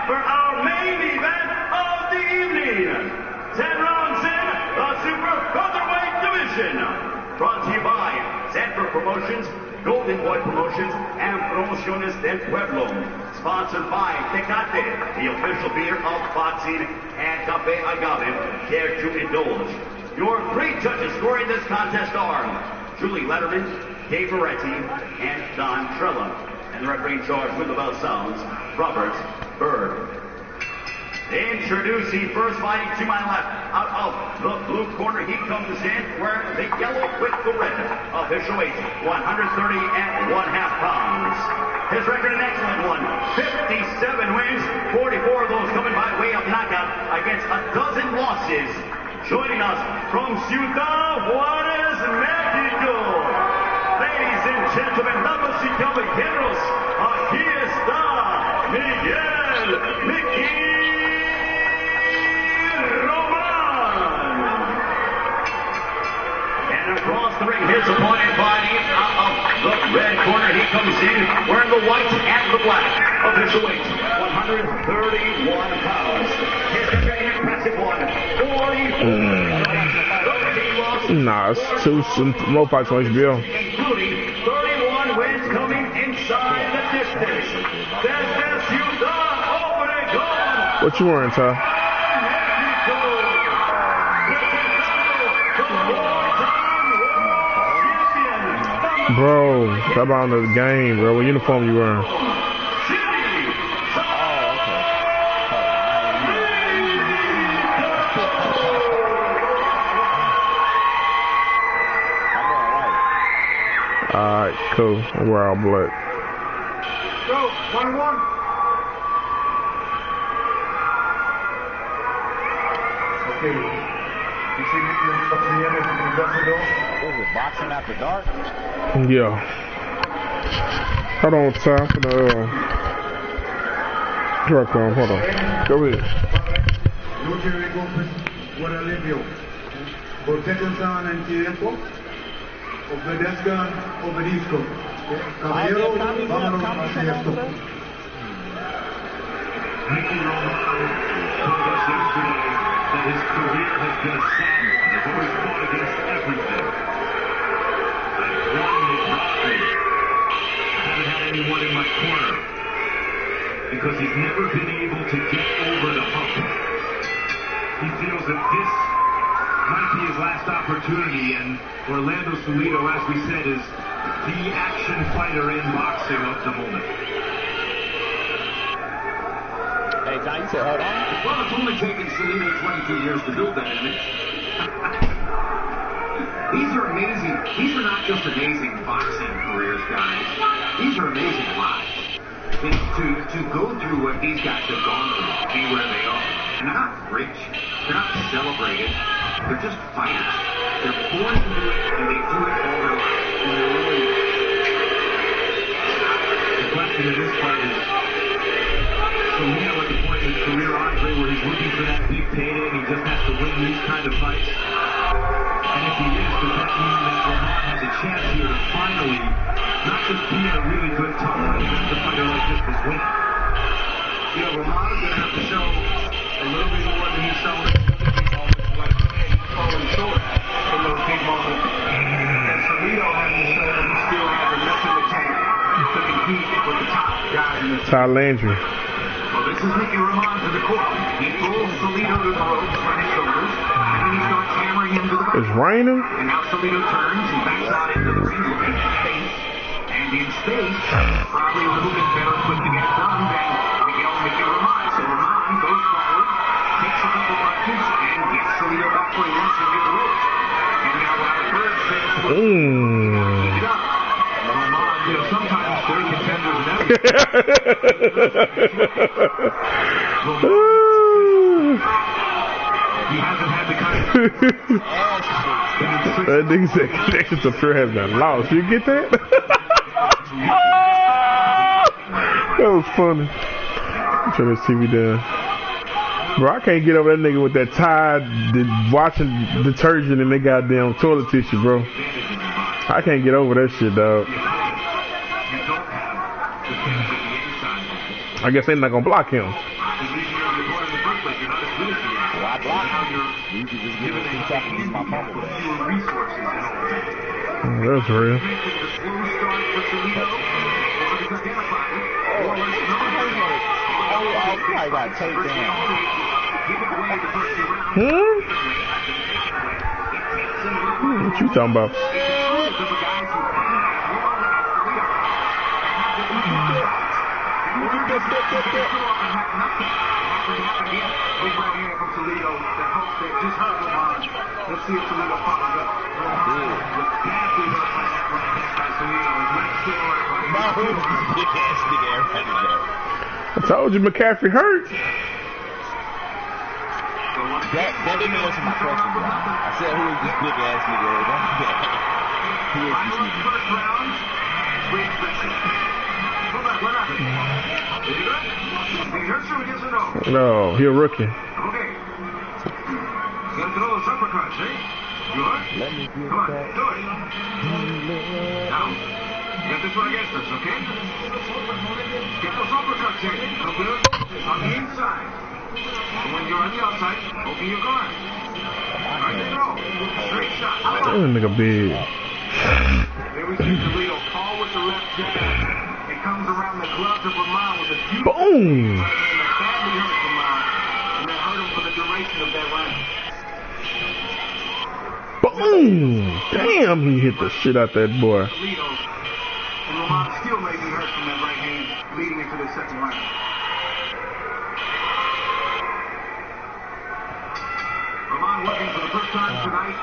for our main event of the evening. 10 rounds in the Super Featherweight Division. Brought to you by Sanford Promotions, Golden Boy Promotions, and Promociones del Pueblo. Sponsored by Tecate, the official beer of boxing, and Cafe Agave, care to indulge. Your three judges scoring this contest are Julie Letterman, Dave Moretti, and Don Trella. And the referee in charge with the bell sounds, Robert Bird. Introducing first, fighting to my left, out of the blue corner, he comes in wearing the yellow with the red. Official weight, 130.5 pounds. His record an excellent one, 57 wins, 44 of those coming by way of knockout against a dozen losses. Joining us from Ciudad Juarez, Mexico. Ladies and gentlemen, damas y caballeros, aquí está Miguel Mickey Roman. And across the ring, his opponent fighting out of the red corner. He comes in wearing the white and the black. Official weight, 131 pounds. His very impressive one, 40. Nah, it's two more fights on HBO. Including 31 wins coming inside the distance. Desde Ciudad Obregón. What you wearing, Ty? Bro, that about another game, bro. What uniform you wearing? Alright, cool. We're all black. Go, 1-1. Okay. You see me up in the end of the door? Is it boxing after dark? Yeah. Hold on, Ty. For the direct on. Hold on. Go ahead. Lucha de golpes por alivio. Protéjanse en tiempo. Obedezcan, obedezco. Caballero, vámonos hacia esto. Mickey Roman told us yesterday that his career has been a sad one. He's always fought against everything. I've won the lottery. I haven't had anyone in my corner because he's never been able to get over the hump. He feels that this might be his last opportunity, and Orlando Salido, as we said, is the action fighter in boxing of the moment. Hey, John, you said hold on. Well, it's only taken Salido 22 years to build that image. These are amazing. These are not just amazing boxing careers, guys. These are amazing lives. To go through what these guys have gone through, be where they are. And they're not rich. They're not celebrated. They're just fighters. They're born to do it, and they do it all their lives. And they're really... The question of this fight is, Salido at the point in his career, Andre, where he's looking for that big payday, and he just has to win these kind of fights. And if he is, does that mean that Roman has a chance here to finally not just be in a really good time, but a fighter like this is winning? You know, Roman's going to have to show a little bit more than he's shown falling short in those big moments. And Salido has to show that he still has enough in the tank to compete with the top guys in the Ty Landry. Well, this is Mickey Roman to the court. He pulls Salido to the ropes on his shoulders, and then he starts hammering him to the ropes. It's raining? And now Salido turns and backs out into the ring, looking at space. And in space, probably a little bit better equipped to get it done than Miguel Mickey Roman. So Roman goes forward, takes a couple punches, and gets Salido back where he wants to get the ropes. And now Robert Bird says, keep it up. Roman, you know, sometimes they're contenders and he hasn't had the kind of... That nigga said connection to fear has been lost. You get that? That was funny. Turn this TV down. Bro, I can't get over that nigga with that Tide washing detergent and that goddamn toilet tissue, bro. I can't get over that shit, dog. I guess they're not gonna block him. Well, I blocked him. You could just give it to him and use my fumble back. That's real. Oh, probably got taped down. What you talking about? Let's see if Toledo follows up. I told you McCaffrey hurt. That didn't answer my question, bro. I said, who is this big ass nigga? Who is this nigga? No, he a rookie. Okay. Gonna throw those uppercuts, eh? You hurt? Let me get Come on, that. do it. Now, get this one against us, okay? Get those uppercuts in. No good. On the inside. And when you're on the outside, open your guard. Right to throw. Straight shot. That nigga big. Here we see Toledo call with the left jab. It comes around the gloves of Vermont with a beautiful Boom. that badly hurt Vermont. And that hurt him for the duration of that round. Boom. Damn, he hit the shit out that boy. Toledo. And Vermont still may be hurt from that right hand leading into the second round. Vermont working for the first time tonight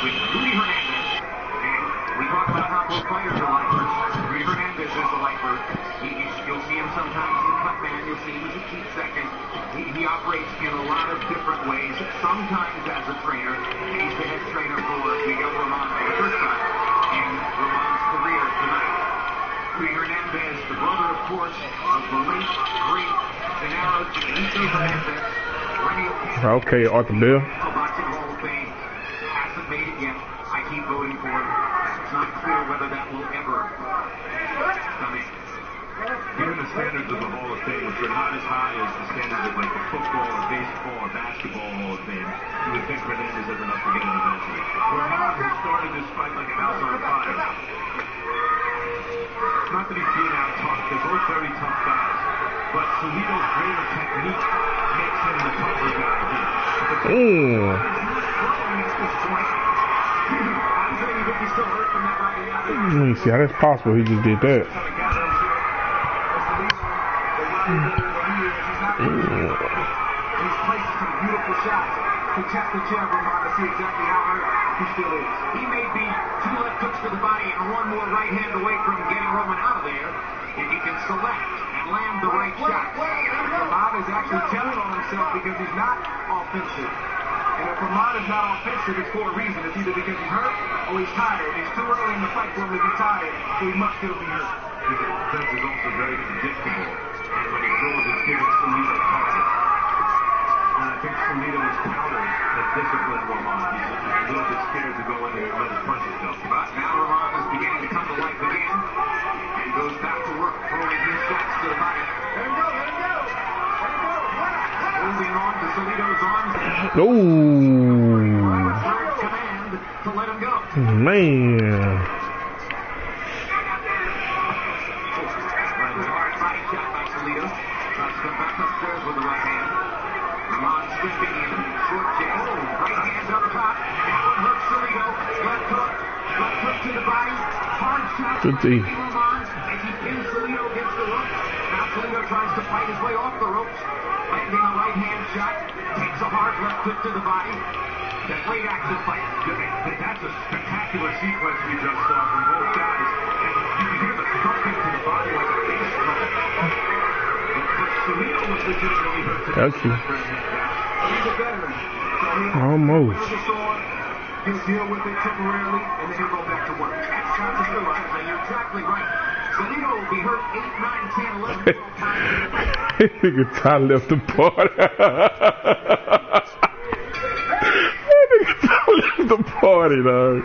with Rudy Hernandez. And we talk about how both fighters are lifers. Rudy Hernandez is a lifer. You'll see him sometimes in the cut man. You'll see him as a cheap second. He operates in a lot of different ways. Sometimes as a trainer. And he's the head trainer for Miguel Vermont for the first time in Vermont's career tonight. Rudy Hernandez, the brother, of course, of the late, great Gennaro Chiquito Hernandez. Okay, Arthur Bill. Boxing Hall of Fame hasn't made it yet. I keep voting for it. It's not clear whether that will ever come in. Given the standards of the Hall of Fame, which are not as high as the standards of like the football or baseball or basketball Hall of Fame, you would think Hernandez has enough to get in eventually. Vermont has started this fight like a house on fire. It's not that he's being out tough. They're both very tough guys. But Toledo's greater technique makes him the tougher guy here. Let me see how that's possible. He just did that. He's placed some beautiful shots to test the chin of Vermont to see exactly how hurt he still is. He may be 2 left hooks to the body and 1 more right hand away from getting Roman out of there if he can select and land the right shot. Vermont is actually telling on himself because he's not offensive. And if Vermont is not offensive, it's for a reason. It's either because he's hurt or he's tired. It's too early in the fight for him to be tired, so he must still be hurt. His offense is also very predictable. And when he throws, it's giving Toledo targets. And I think Toledo's counter has disciplined Vermont. He's a little bit scared to go in and let his punches go. But now Vermont is beginning to come to life again and goes back to work, throwing his shots to the body. Let him go, let him go. Let him go. Holding on to Toledo's arms. Command to let him go. Man. Shot by Toledo. Tries to come back upstairs with the right hand. Vermont stepping in. Short jab. Right hand up top. That one hooks Toledo. Left hook. Left hook to the body. Hard shot. Good D. Vermont as he pins Toledo against the ropes. Now Toledo tries to fight his way off the ropes. Landing a right hand shot. Takes a hard left hook to the body. That late action fight. That's a spectacular sequence we just saw from both guys. And you can hear the thumping to the body like a bass drum. But Toledo was legitimately hurt today. That's you. He's a veteran. So Almost. He'll deal with it temporarily, and then he'll go back to work. That's not the story, and you're exactly right. Toledo will be hurt 8, 9, 10, 11, 12 times. Nigga Ty left the party. Nigga Ty left the party, dog.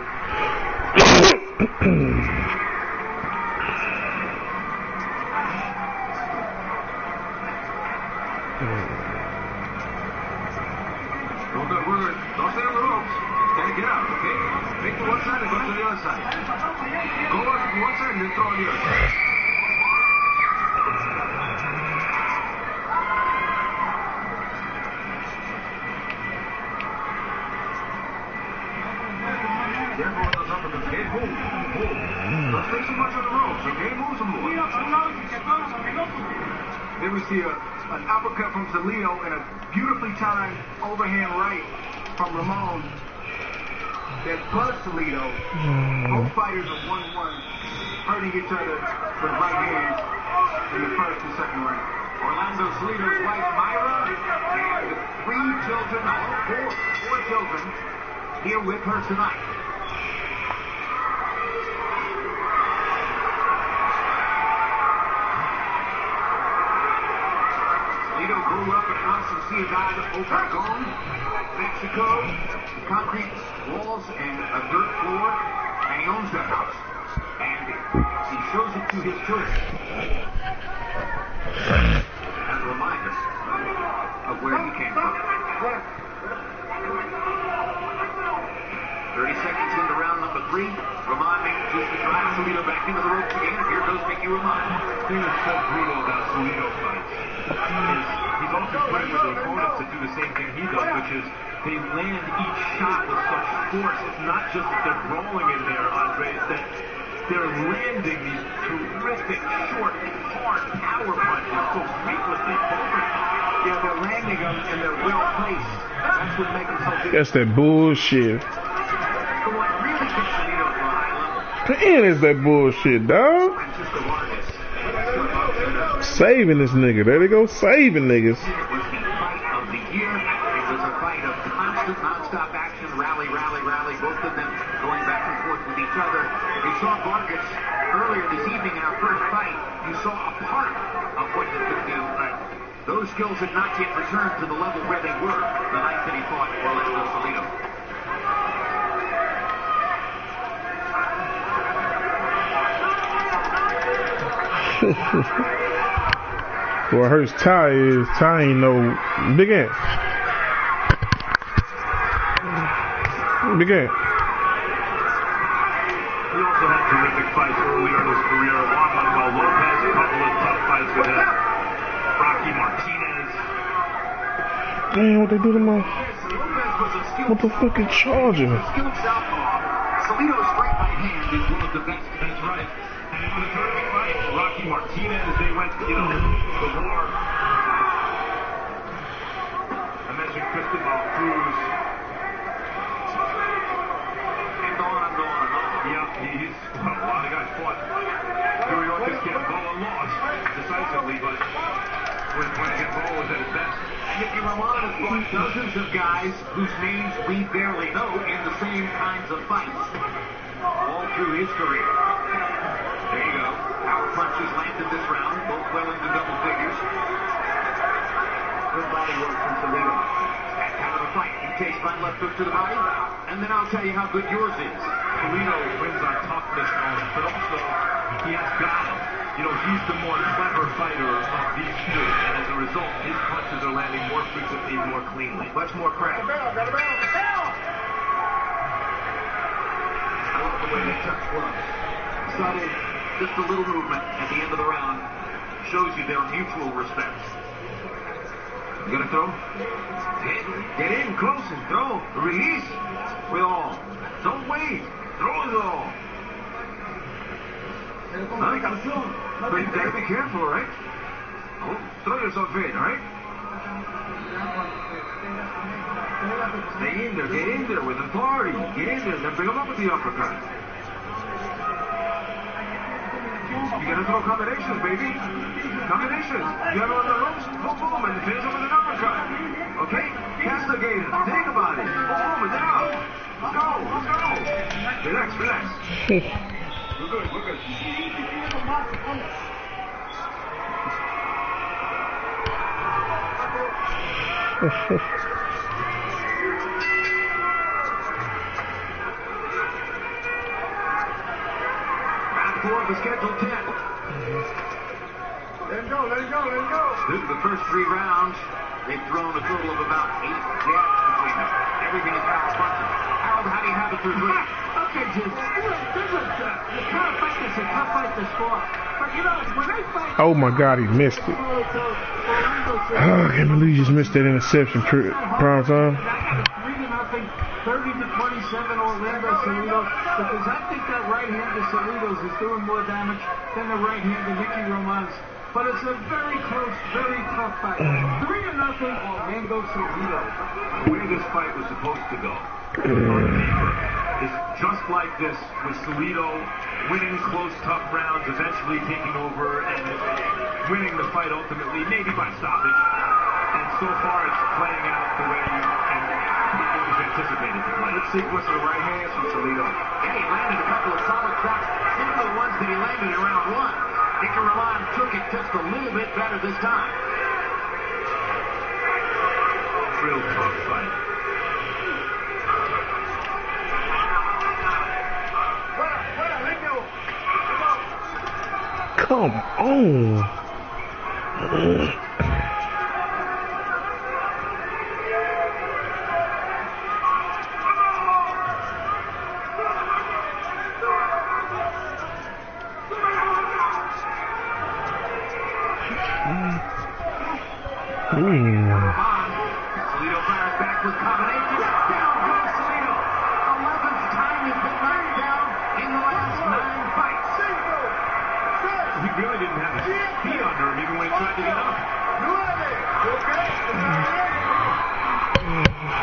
Well, good. Don't stay on the ropes. Gotta get out, okay? Make the one side and go to the other side. Go on one side and then throw on the other side. Careful on those uppercuts. Okay, move. Don't stay so much on the ropes, okay? Move some more. Then we see an uppercut from Salido and a beautifully timed overhand right from Ramon that buzzed Salido. Both fighters are 1-1, hurting each other with right hands in the first and second round. Orlando Salido's wife, Myra, and 3 children, four children, here with her tonight. Salido grew up in a house in Ciudad Obregón, Mexico, concrete walls and a dirt floor, and he owns that house. And he shows it to his children as a reminder of where he came from. 30 seconds into round number 3. Ramon manages to drive Salido back into the ropes again. Here goes Mickey Ramon. The thing that's so brutal about Salido fights is he's often playing with the opponents to do the same thing he does, which is they land each shot with such force. It's not just that they're rolling in there, Andre, it's that they're landing these terrific, short, hard power punches so frequently over time. Yeah, they're landing them and they're well placed. That's what makes them so good. That's that bullshit. But what really gets Salido to a high level Man, is that bullshit, dog? Francisco Vargas. Saving this nigga. There they go, saving niggas. It was the fight of the year. It was a fight of constant, non-stop action, rally. Both of them going back and forth with each other. You saw Vargas earlier this evening in our first fight. You saw a part of what he could do. Those skills had not yet returned to the level where they were the night that he fought Orlando Salido. What hurts Ty is Ty ain't no big ant. Big ant. He also had terrific fights earlier in his career. Juan Manuel Lopez, a couple of tough fights with him. Rocky Martinez. Man, what they do to my motherfucking charger? Skilled southpaw. Salido's right hand is one of the best. That's right. And it was a terrific fight. Rocky Martinez, they went, the war. I mentioned Cristobal Cruz. And on. Yeah, he's, a lot of guys fought. Yuriorkis Gamboa lost decisively, but when Gamboa was at his best. Mickey Ramon has fought dozens of guys whose names we barely know in the same kinds of fights. All through his career. There you go. Power punches landed this round, both well into double figures. Good body work from Salido. That kind of a fight. You taste my left hook to the body, and then I'll tell you how good yours is. Salido wins on toughness, but also he has balance. He's the more clever fighter of these two, and as a result, his punches are landing more frequently, more cleanly. Much more crack. I love the way they touch gloves. Subtle, just a little movement at the end of the round shows you their mutual respect. You gonna throw? Get in close and throw. Release with all. Don't wait. Throw it all. Huh? But you gotta be careful, right? Oh, throw yourself in, right? Stay in there. Get in there with authority. Get in there. Then bring them up with the uppercut. You gotta throw combinations, baby. Combinations. You have it on the ropes, boom, and finish them with an uppercut. Okay? Castigate it. Think about it. Boom, and then out. Let's go. Relax. We're good. Round 4 of the scheduled 10. Let him go. This is the first 3 rounds, they've thrown a total of about 8 jabs between them. Everything is foul punches. Harold, how do you have it through 3? Okay, Jim. You can't fight this. You can't fight this sport. But you know, when they fight. Oh my God, he missed it. Oh, I can't believe he just missed that interception. Prime time. 30-27 Orlando Salido, because I think that right hand of Salido's is doing more damage than the right hand of Nicky Roman's. But it's a very close, very tough fight. 3-0 Orlando Salido. The way this fight was supposed to go on paper is just like this, with Salido winning close, tough rounds, eventually taking over and winning the fight ultimately, maybe by stoppage. And so far it's playing out the way it was anticipated to play. Good sequence of the right hands from Salido. Yeah, he landed a couple of solid shots, similar ones that he landed in round 1. Nicky Roman took it just a little bit better this time. Real tough fight. Come on. Salido fires back with combination. Down goes Salido. 11th time he's been knocked down in the last 9 fights. He really didn't have his feet under him even when he tried to get up.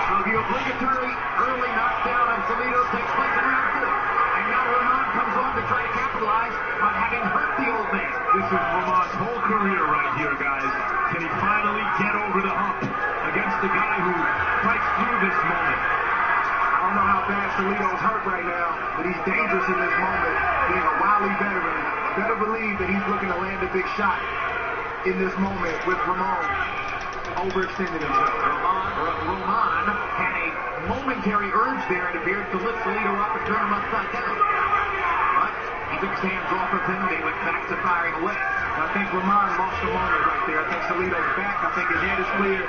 So the obligatory early knockdown on Salido takes place in round 2. And now Roman comes on to try to capitalize on having hurt the old man. This is Roman's whole career right here, guys. Can he finally get over the hump against the guy who fights through this moment? I don't know how bad Salido's hurt right now, but he's dangerous in this moment. Being a wily veteran, better believe that he's looking to land a big shot in this moment with Ramon overextending himself. Roman had a momentary urge there, it appeared, to lift Salido up and turn him upside down. But he took his hands off of him, they went back to firing away. I think Roman lost the moment right there. I think Salido's back. I think his head is clear.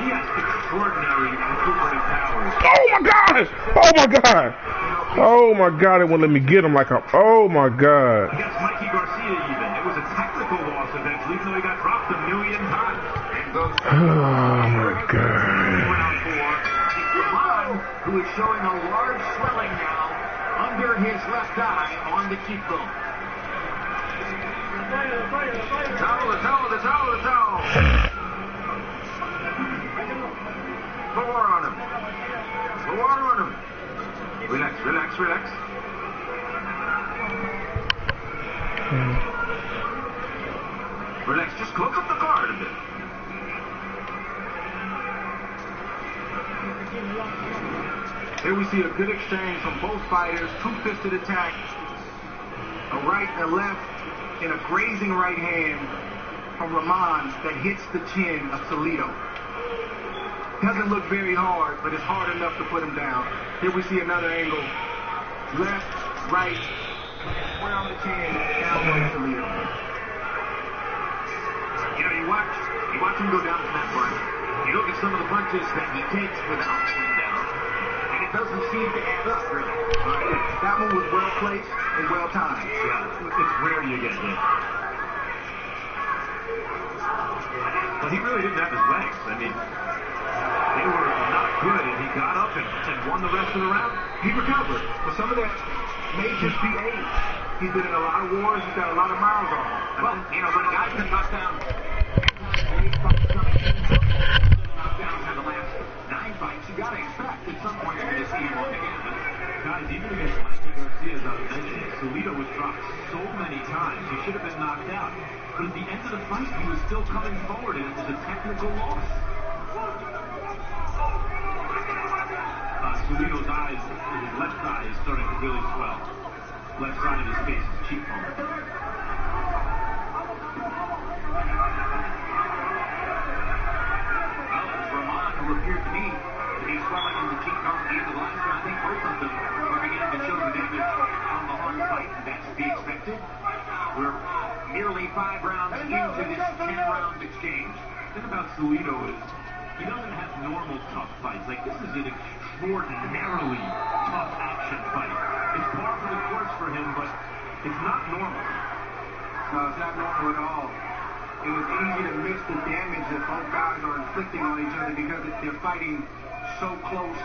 He has extraordinary recuperative powers. Oh my God! Oh my God! Oh my God! It won't let me get him like a. Oh my God! Against Mikey Garcia, even it was a technical loss eventually, even though he got dropped a million times. Oh my God! Round 4. Roman, who is showing a large swelling now under his left eye on the cheekbone. The towel. Put water on him. Relax. Relax, just close up the guard a bit. Here we see a good exchange from both fighters. Two-fisted attack. A right and a left, and a grazing right hand from Roman that hits the chin of Salido. Doesn't look very hard, but it's hard enough to put him down. Here we see another angle. Left, right, square on the chin, down goes Salido. You know, you watch him go down from that point. You look at some of the punches that he takes without going down, and it doesn't seem to add up, really. That one was well placed and well timed. Yeah, it's rare you get hit. But he really didn't have his legs. I mean, they were not good, and he got up and won the rest of the round. He recovered, but some of that may just be age. He's been in a lot of wars. He's got a lot of miles on him. Well, you know, when a guy's been knocked down, knockdowns in the last 9 fights, you got to expect at some point you're going to see him on again. Guys, even against Mikey Garcia, as I was mentioning, Salido was dropped so many times. He should have been knocked out. But at the end of the fight, he was still coming forward, and it was a technical loss. Salido's eyes, his left eye is starting to really swell. Left side of his face is cheekbone. Well, it's Roman who appeared to me to be swelling in the cheekbone at the end of the last round. I think both of them are beginning to show the damage on the hard fight, and that's to be expected. We're nearly 5 rounds into this 10-round exchange. thing about Salido is he doesn't have normal tough fights. Like, this is an extraordinarily tough action fight. It's par for the course for him, but it's not normal. No, it's not normal at all. It was easy to miss the damage that both guys are inflicting on each other because they're fighting so close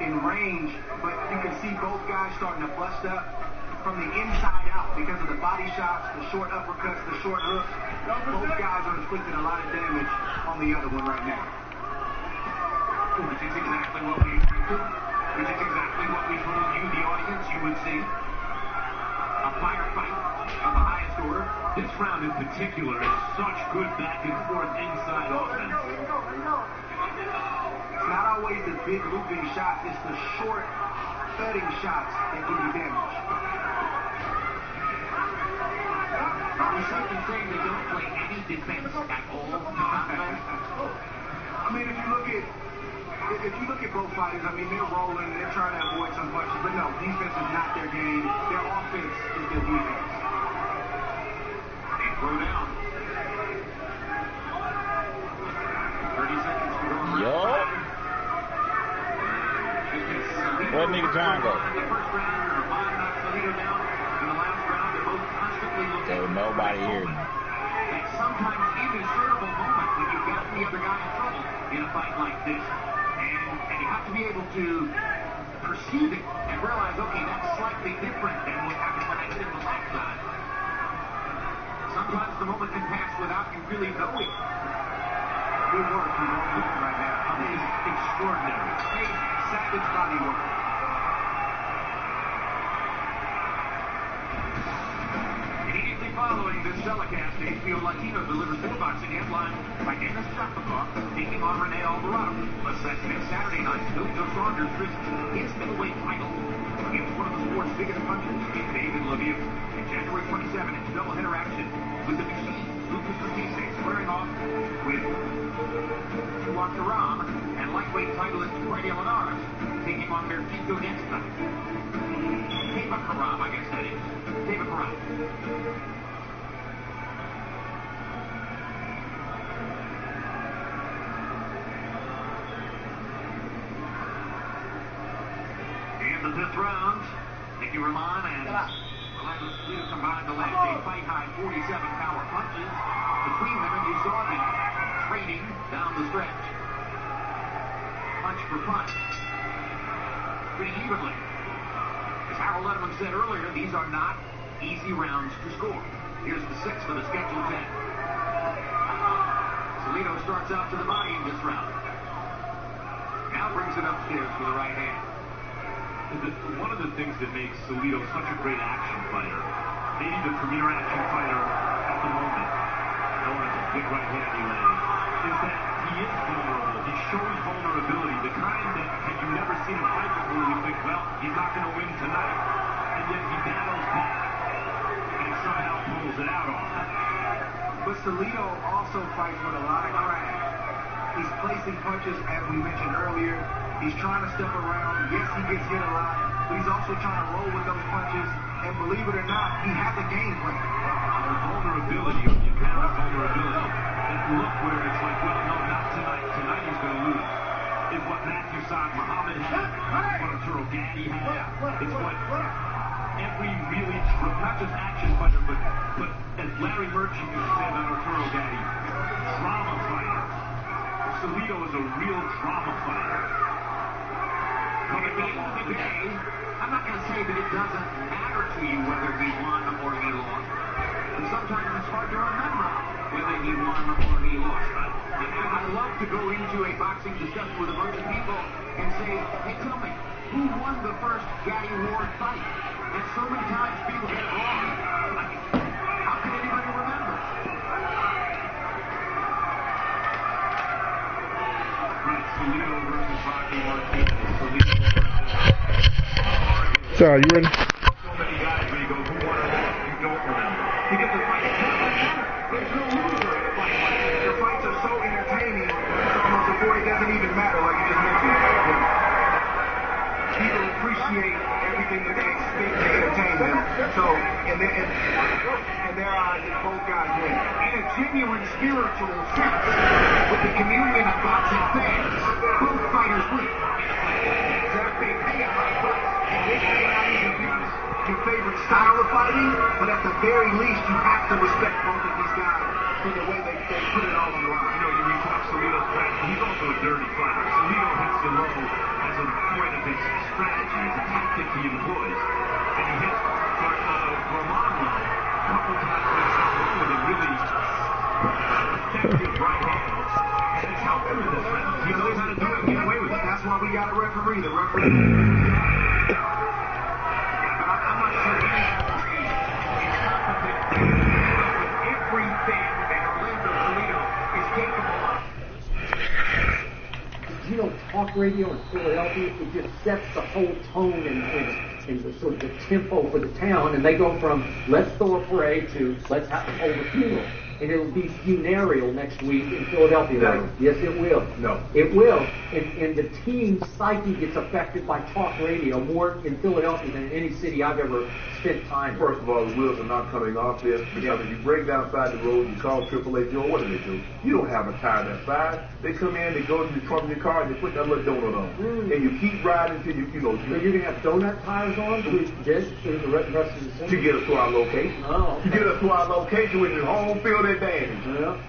in range, but you can see both guys starting to bust up from the inside out because of the body shots, the short uppercuts, the short hooks. Both guys are inflicting a lot of damage on the other one right now. Which is exactly what we told you, the audience, you would see. A firefight of the highest order. This round in particular is such good back and forth inside offense. It's not always the big looping shots, it's the short thudding shots that do the damage. Are we safe in saying they don't play any defense at all? I mean, if you look at both fighters, I mean, they're rolling, they're trying to avoid some punches, but no, defense is not their game. Their offense is their defense. And throw down. 30 seconds to go. Yo. Where'd nigga John go? The first round, Ramon knocked Salido down. In the last round, they're both constantly looking. So nobody here. That sometimes indiscernible moment when you've got the other guy in trouble in a fight like this. And you have to be able to perceive it and realize, okay, that's slightly different than what happened when I did it the last time. Sometimes the moment can pass without you really knowing. Good work from both of them right now. It is extraordinary. Savage body work. Immediately following this telecast, HBO Latino delivers more boxing headline by Dennis Shapakov taking on Rene Alvarado. Plus, that's next Saturday night. Joe Saunders risks his middleweight title against one of the sport's biggest punchers in David Lemieux. And January 27th, it's doubleheader action with the machine. Lucas Matisse squaring off with Juan Karam and lightweight titleist Brady Linares taking on Mertito Nesta. Teva Karam, I guess that is. Teva Karam. In the fifth round, Nicky Ramon and Orlando Salido combined to land a fight-high 47 power punches between them, and you saw the trading down the stretch. Punch for punch. Pretty evenly. As Harold Letterman said earlier, these are not easy rounds to score. Here's the sixth of the scheduled 10. Salido starts out to the body in this round. Now brings it upstairs for the right hand. One of the things that makes Salido such a great action fighter, maybe the premier action fighter at the moment, known as a big right hand he lands, is that he is vulnerable. He shows vulnerability, the kind that had you never seen him fight before, you think, well, he's not going to win tonight. And yet he battles back and somehow pulls it out on him. But Salido also fights with a lot of craft. He's placing punches, as we mentioned earlier. He's trying to step around. Yes, he gets hit a lot, but he's also trying to roll with those punches. And believe it or not, he has a game plan. The vulnerability, you count on vulnerability. That look where it's like, well, no, not tonight. Tonight he's going to lose. It's what Matthew Saad Muhammad had. It's what Arturo Gatti had. It's what every really, not just action fighter, but as Larry Merchant used to say about Arturo Gatti, drama fighter. Salido is a real drama fighter. But at the end of the day, I'm not going to say that it doesn't matter to you whether he won or he lost. And sometimes it's hard to remember whether he won or he lost. I love to go into a boxing discussion with a bunch of people and say, hey, tell me, who won the first Gatti Ward fight? And so many times people get it wrong. How can anybody remember? Right, Salido versus Rocky Martinez. Salido versus... So, you ready? So many guys where you go, who won or lost, you don't remember. Because the fight is not like that. There's no loser in a fight like that. The fights are so entertaining, it's almost a it doesn't even matter, like you just mentioned. People appreciate everything entertain them. So, and their eyes, both guys win. In a genuine spiritual sense, with the communion of gods and fans, both fighters win. They're big, pay a high price. This may not even be your favorite style of fighting, but at the very least, you have to respect both of these guys for the way they put it all on the line. You know, you talk Salido's back. He's also a dirty fighter. Salido hits the low as a point of his strategy, as a tactic he employs. And he hits Roman low a couple times in his low with a really effective right hand. And it's helped him in this round. He knows how to do it and get away with it. That's why we got a referee. The referee. I'm not sure any referee is competent with everything that Orlando Salido is capable of. You know, talk radio in Philadelphia, it just sets the whole tone and the sort of the tempo for the town, and they go from let's throw a parade to let's hold a funeral. And it'll be funereal next week in Philadelphia. No. Like, yes, it will. No. It will. And the team's psyche gets affected by talk radio more in Philadelphia than in any city I've ever spent time in. First of all, the wheels are not coming off this because if you break down side the road, you call AAA Joe, what do? You don't have a tire that size. They come in, they go to the trunk of your car, and they put that little donut on. And you keep riding until you know. So you're going to have donut tires on through the rest of the city? To get us to our location. Oh, okay. To get us to our location with the home field advantage. Well,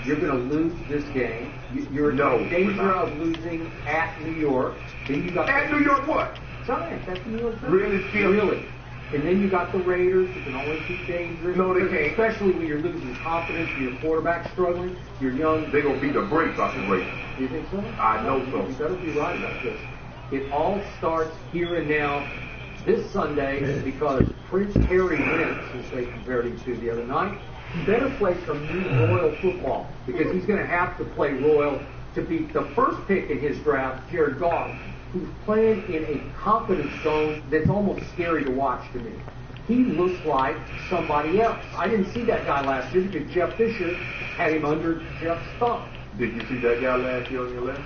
you're going to lose this game. You're in danger of losing at New York. Then you got New York what? Giants. That's the New York Giants. Really? Still? Really. And then you got the Raiders, who can always be dangerous. No, they can't. Especially when you're losing confidence and your quarterback's struggling. You're young. They're going to beat the brakes off the race. You think so? I know so. You better be right about this. It all starts here and now this Sunday because Prince Harry Wentz, as they compared him to the other night, he better play some new Royal football because he's going to have to play Royal to beat the first pick in his draft, Jared Goff, who's playing in a confidence zone that's almost scary to watch to me. He looks like somebody else. I didn't see that guy last year because Jeff Fisher had him under Jeff's thumb. Did you see that guy last year on your left?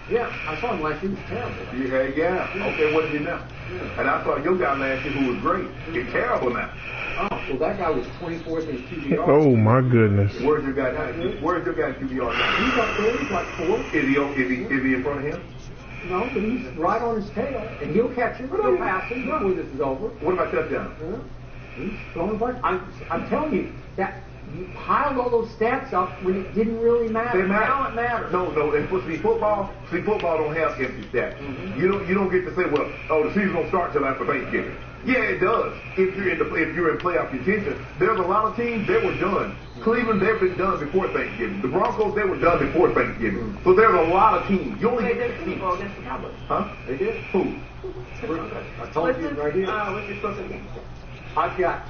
Yeah, I saw him last year. He was terrible. Yeah. Okay, what is he now? Yeah. And I saw your guy last year who was great. He's terrible now. Oh, well, that guy was 24th in QBR. Oh my goodness. Where's your guy now? Where's your guy in QBR now? He's up there. He's like 4th. Is he in front of him? No, but he's right on his tail, and he'll catch him. He'll pass him before this is over. What about touchdown? Yeah. He's throwing a bunch. I'm telling you that you piled all those stats up when it didn't really matter. They matter. Now it matters. No. And football don't have empty stats. Mm-hmm. You don't get to say, well, the season's gonna start till after Thanksgiving. Yeah, it does. If you're in playoff contention, there's a lot of teams that were done. Cleveland, they've been done before Thanksgiving. The Broncos, they were done before Thanksgiving. So there's a lot of teams. You only They get did Super Bowl against the Cowboys. Huh? They did. Who? I told you right here. What's your supposed to be? I've got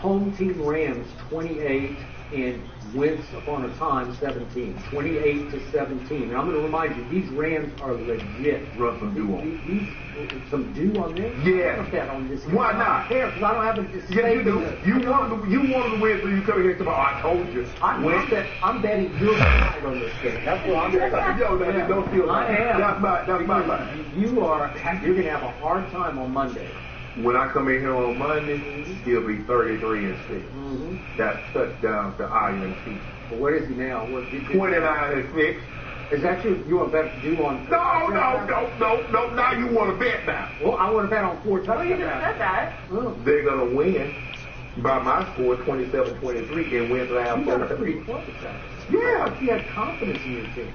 home team Rams 28 and Wentz upon a time 17. 28-17. And I'm going to remind you, these Rams are legit. Run some dew on. Some dew on this? Yeah. I bet on this. Why not? I don't care because I don't have a Yeah, you do. You wanted to win, so you come here and say, I told you. I'm betting you're right on this game. That's what I'm betting. Yo, man, don't feel I am. That's my line. You're going to have a hard time on Monday. When I come in here on Monday, he'll be 33-6. Mm-hmm. That's touchdown to IMC. Well, what is he now? 29-6. Is that you want to bet do on? No. Now you want to bet now. Well, I want to bet on 4 touchdowns. Well, you just said that. Oh. They're going to win by my score 27-23 and win last You got a over. pretty close at Yeah. You had confidence in your team.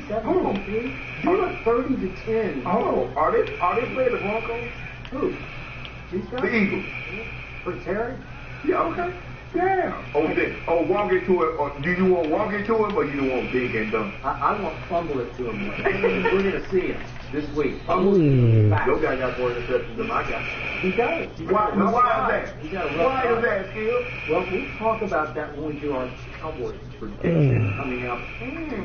27-23. Hold You were 30-10. Oh, are they playing the Broncos? Who? These guys? The Eagles. Prince Harry? Yeah, okay. Yeah. Walk into it, or do you want to walk into him, or you don't want big and dumb? I want to fumble it to him. We're going to see him this week. Fumble it back. Your guy got more interceptions than my guy. He does. Why is that? He got a rough Why is ride. that, Skip? Well, we'll talk about that when we do our Cowboys prediction coming up.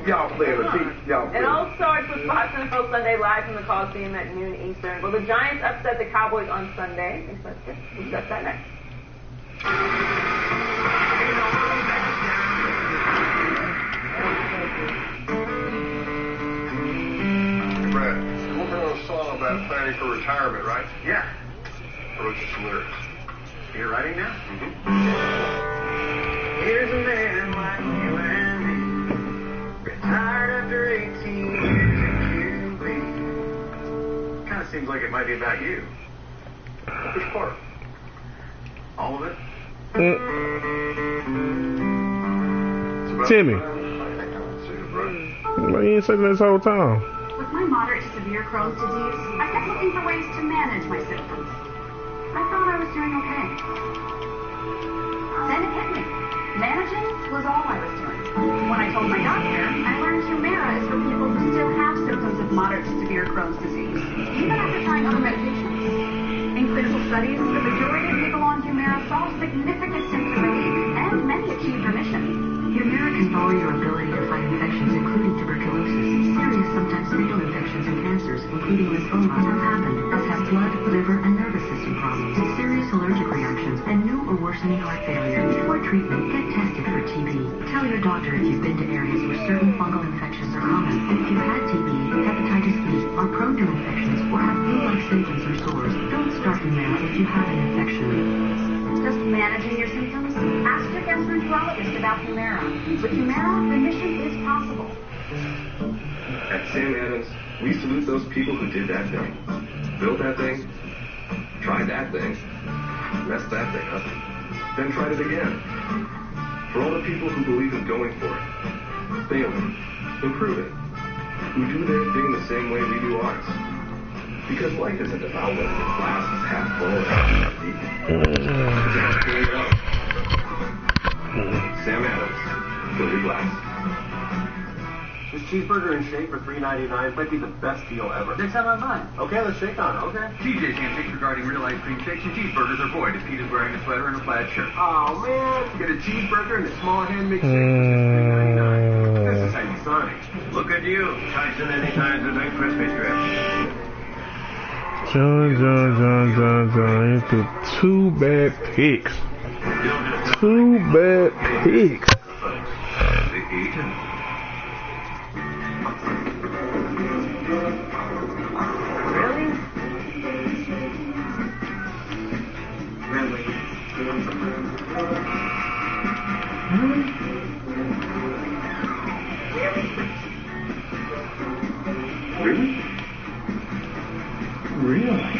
Y'all play the team. Y'all play. It all starts with Fox NFL Sunday live from the Coliseum at noon Eastern. Will the Giants upset the Cowboys on Sunday? We'll discuss that next. Brad, we're going to song about planning for retirement, right? Yeah. Wrote you some lyrics. You're writing now? Mm-hmm. Here's a man like you and me, retired after 18 years in QB. Kind of seems like it might be about you. Which part? All of it? Timmy. I think I would say it, right? Well, you ain't saying this whole time. With my moderate to severe Crohn's disease, I kept looking for ways to manage my symptoms. I thought I was doing okay. Then it hit me. Managing was all I was doing. When I told my doctor, I learned Humira is for people who still have symptoms of moderate to severe Crohn's disease, even after trying other medications. In clinical studies, the majority of people on Humira saw significant symptom relief, and many achieved remission. Humira can lower your ability to fight infections, including tuberculosis. Serious, sometimes fatal infections and cancers, including lymphoma, have happened, as have blood, liver, and nervous system problems, serious allergic reactions, and new or worsening heart failure. Before treatment, get tested for TB. Tell your doctor if you've been to areas where certain fungal infections are common, and if you've had TB, hepatitis B, are prone to infections, or have flu-like symptoms or sores. Don't start Humira if you have an infection. Just managing your symptoms? Ask your gastroenterologist about Humira. With Humira, remission is possible. At Sam Adams, we salute those people who did that thing. Built that thing, tried that thing, messed that thing up, then tried it again. For all the people who believe in going for it, failing, improving, who do their thing the same way we do ours. Because life isn't about whether the glass is half full or half empty. It's about filling it up. Sam Adams, fill your glass. This cheeseburger and shake for $3.99 might be the best deal ever. Next time I'm mine. Okay, let's shake on it, okay? TJ's antics regarding real ice cream shakes and cheeseburgers are void if Pete is wearing a sweater and a plaid shirt. Oh, man. Get a cheeseburger and a small hand-mixed shake for $3.99. This is how you sign. Look at you, Tyson anytime the big Christmas trip. John. You threw two bad picks. Two bad picks. Really? Really?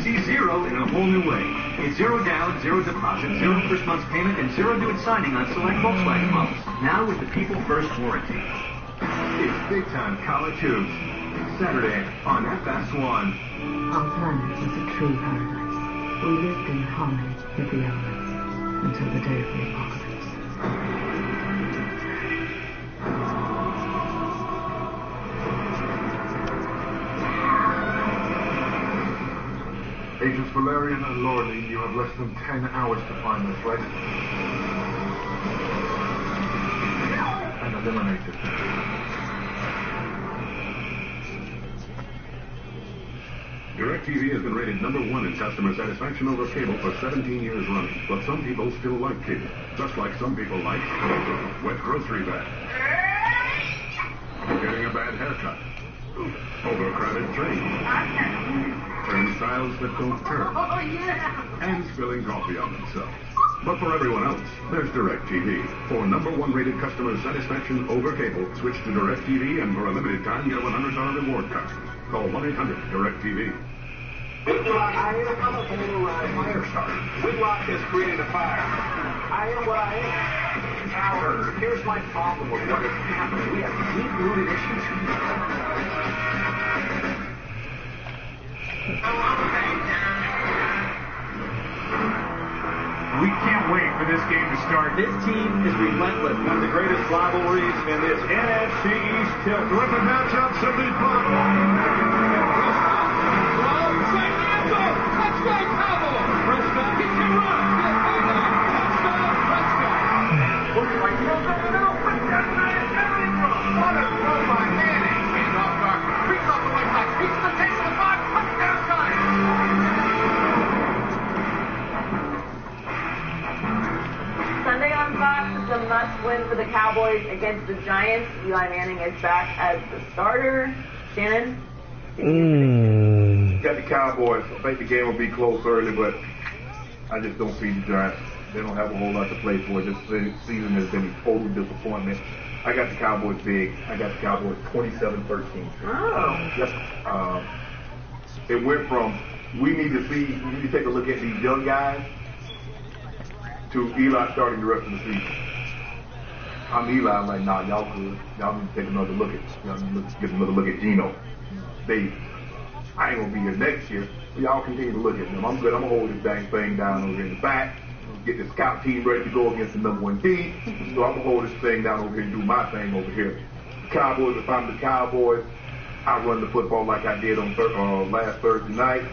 See zero in a whole new way. It's zero down, zero deposit, zero first month's payment, and zero due at signing on select Volkswagen models. Now with the People First warranty. It's big time college hoops. Saturday on FS1. Our planet was a true paradise. We lived in harmony with the elements until the day of the apocalypse. Agents Valerian and Lorley, you have less than 10 hours to find this, right? And eliminate it. DirecTV has been rated #1 in customer satisfaction over cable for 17 years running. But some people still like cable, just like some people like wet grocery bag, getting a bad haircut, overcrowded trains, turnstiles that don't turn, and spilling coffee on themselves. But for everyone else, there's DirecTV. For #1 rated customer satisfaction over cable, switch to DirecTV and for a limited time get a $100 reward card. Call 1-800-DirecTV. Whitlock, I am a fire starter. Whitlock has created a fire. I am what I am. However, here's my problem with what has happened. We have deep-rooted issues. We can't wait for this game to start. This team is relentless. One of the greatest rivalries in this NFC East tilt. Terrific matchups of the Sunday on Fox is a must-win for the Cowboys against the Giants. Eli Manning is back as the starter. Shannon? Got the Cowboys. I think the game will be close early, but I just don't see the Giants. They don't have a whole lot to play for. This season has been a total disappointment. I got the Cowboys big. I got the Cowboys 27-13. Oh. Yep. It went from we need to take a look at these young guys to Eli starting the rest of the season. I'm Eli. I'm like, nah, y'all good. Y'all need to take another look at get another look at Geno. I ain't gonna be here next year. But y'all continue to look at them. I'm good. I'm gonna hold this dang thing down over here in the back. Get the scout team ready to go against the number 1 team. So I'm gonna hold this thing down over here and do my thing over here. Cowboys. If I'm the Cowboys, I run the football like I did on last Thursday night.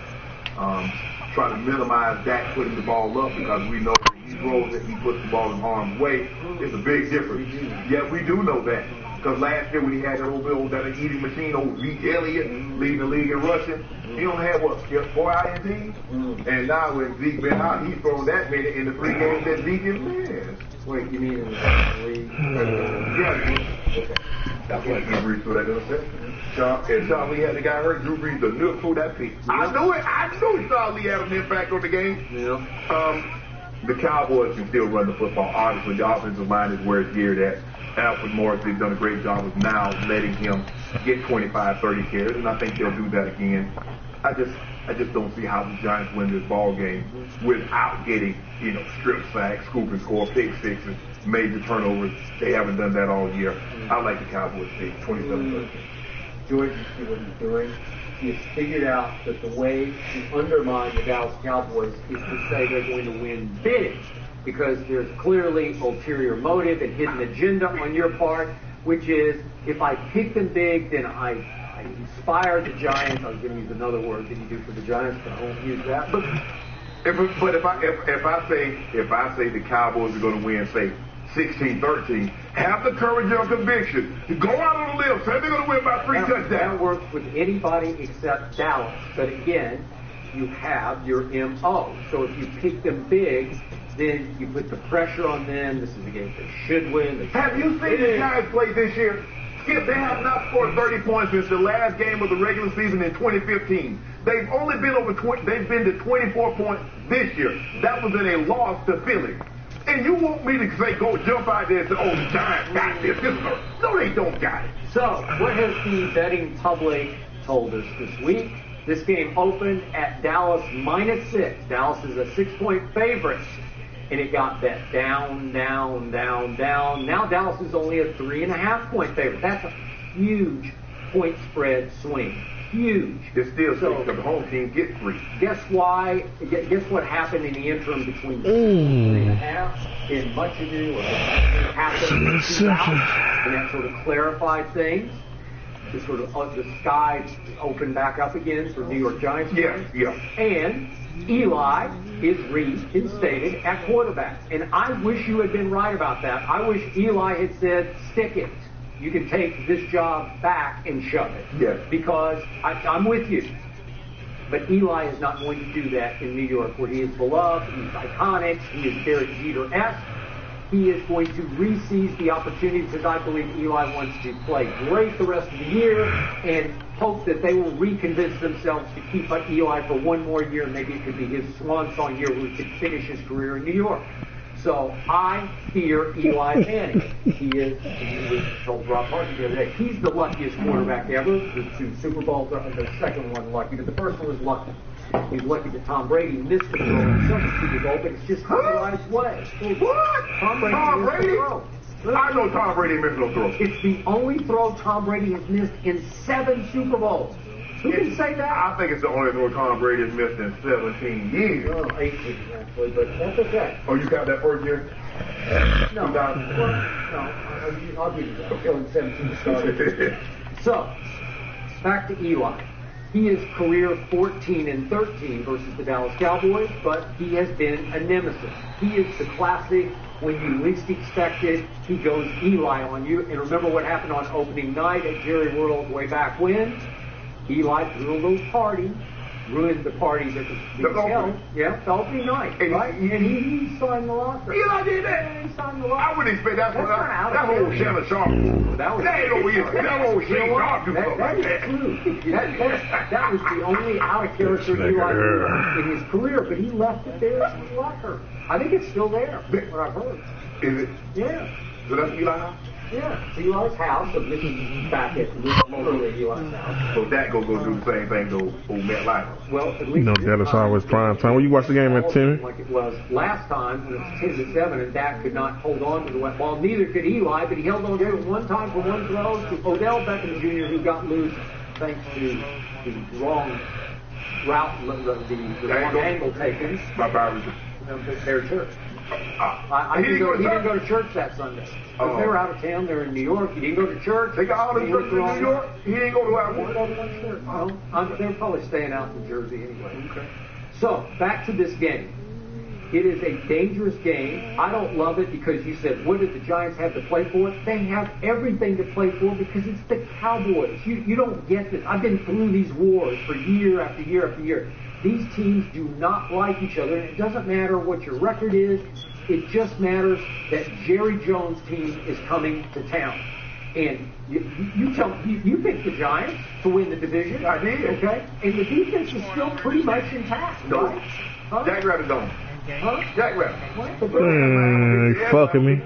Try to minimize Dak putting the ball up because we know that he throws it, he puts the ball in harm's way. It's a big difference. Yeah, we do know that. Because last year when he had that old that eating machine, old Zeke Elliott, leading the league in rushing, he only had, 4 INTs? And now when Zeke been out, he's thrown that many in the 3 games that Zeke has missed. Wait, you mean in the league? Yeah. Okay. That's why Drew Brees threw that interception. Sean Lee had the guy hurt. Drew Brees, the nook threw that pick. I knew it. Sean Lee had an impact on the game. Yeah. The Cowboys can still run the football. Obviously, the offensive line is where it's geared at. Alfred Morris, they've done a great job of now letting him get 25, 30 carries, and I think they'll do that again. I just don't see how the Giants win this ball game without getting, strip sacks, scoop and score, pick sixes, major turnovers. They haven't done that all year. I like the Cowboys big, 27-13. George, you see what he's doing? He has figured out that the way to undermine the Dallas Cowboys is to say they're going to win big, because there's clearly ulterior motive and hidden agenda on your part, which is, if I pick them big, then I inspire the Giants. I was going to use another word than you do for the Giants, but I won't use that. But if I say the Cowboys are going to win, say 16-13, have the courage or conviction to go out on a limb, say they're going to win by 3 touchdowns. That works with anybody except Dallas. But again, you have your MO. So if you pick them big, then you put the pressure on them. This is a game they should win. Have you seen the Giants play this year? Skip, they have not scored 30 points since the last game of the regular season in 2015. They've only been they've been to 24 points this year. That was in a loss to Philly. And you want me to say, go jump out there and say, oh, the Giants got this. No, they don't got it. So, what has the betting public told us this week? This game opened at Dallas -6. Dallas is a 6-point favorite. And it got bet down. Now Dallas is only a 3.5-point favorite. That's a huge point spread swing. Huge. It's still so, because the home team gets 3. Guess why? Guess what happened in the interim between 3.5 and much ado happened and that sort of clarified things. The sort of the sky opened back up again for New York Giants. Yeah. And Eli is reinstated at quarterback. And I wish you had been right about that. I wish Eli had said, stick it. You can take this job back and shove it. Yes. Because I'm with you. But Eli is not going to do that in New York, where he is beloved, he's iconic, he is Derek Jeter-esque. He is going to re-seize the opportunity, because I believe Eli wants to play great the rest of the year and hope that they will reconvince themselves to keep Eli for one more year. Maybe it could be his swan song year where he could finish his career in New York. So I fear Eli Manning. He was told Rob Martin the other day, he's the luckiest quarterback ever. The 2 Super Bowls, the second one lucky, but the first one was lucky. He's lucky that Tom Brady missed the throw in some Super Bowl, but it's just Eli's way. What? Tom Brady? I know Tom Brady missed no throw. It's the only throw Tom Brady has missed in 7 Super Bowls. Who can say that? I think it's the only throw Tom Brady has missed in 17 years. Oh, 18 actually, but that's okay. Oh, you got that first year? No. I'll give you that. Okay. 17 started. So, back to Eli. He is career 14-13 versus the Dallas Cowboys, but he has been a nemesis. He is the classic, when you least expect it, he goes Eli on you. And remember what happened on opening night at Jerry World way back when? Eli threw a little party. ruined the party that was being held. Yeah, the opening night, right? And he signed the locker. Eli did that. Yeah, he signed the locker. I wouldn't expect that. That old Shannon Sharp. That was That old Shannon Sharp. That is true. That was the only out of character Eli in his career, but he left it there in the locker. I think it's still there. What I've heard. Is it? Yeah. So that's Eli's house? Yeah, it's Eli's house, so this is back at literally Eli's house. So that go do the same thing to old Matt Lyon. Well, at least You know Dallas always prime time. When you watch the game at Timmy? like it was last time when it was 10-7 and Dak could not hold on to the wet ball. Neither could Eli, but he held on to it one time for one throw to Odell Beckham Jr., who got loose thanks to the wrong route, the wrong angle taken. My Byron. Their church. He didn't go to church that Sunday. Because they were out of town. They were in New York. He didn't go to church. They got all the churches in New York. He didn't go to that one. They were probably staying out in Jersey anyway. Okay. So, back to this game. It is a dangerous game. I don't love it because you said, what did the Giants have to play for? They have everything to play for because it's the Cowboys. You don't get this. I've been through these wars for year after year after year. These teams do not like each other, and it doesn't matter what your record is. It just matters that Jerry Jones' team is coming to town. And you picked the Giants to win the division. I did. Okay? And the defense is still pretty much intact, right? Huh? Jack Rabbit gone. Huh? Jack Rabbit. Fucking me.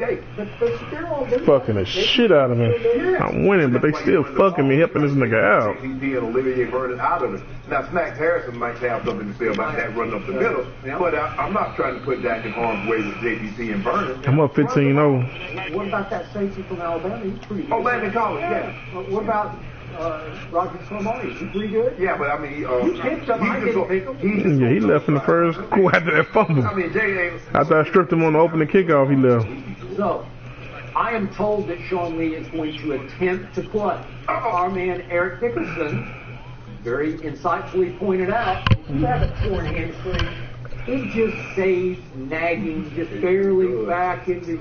Fucking the shit out of me. I'm winning, but they still fucking me, helping this nigga out. He did Olivier Vernon out of it. Now, Snacks Harrison might have something to say about that running up the middle, but I'm not trying to put Dak in harm's way with JPC and Vernon. I'm up 15-0. What about that safety from Alabama? He's pretty good. Oh, Landon Collins, yeah. What about Roger Salmoni? Is he pretty good? Yeah, but I mean, he picked him. I didn't pick him. Yeah, he left in the first quarter after that fumble. I mean, After I stripped him on the opening kickoff, he left. So, I am told that Sean Lee is going to attempt to play. Our man Eric Dickerson very insightfully pointed out, you have a torn hamstring. It just stays nagging, just barely back into,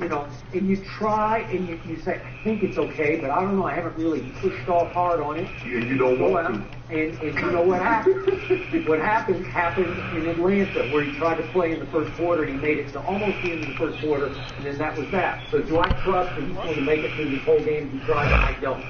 and you try and you say, I think it's okay, but I don't know, I haven't really pushed off hard on it. You don't want to. And you know what happened? What happened in Atlanta, where he tried to play in the first quarter, and he made it to almost the end of the first quarter, and then that was that. So do I trust that he's going to make it through this whole game? He tried, I don't.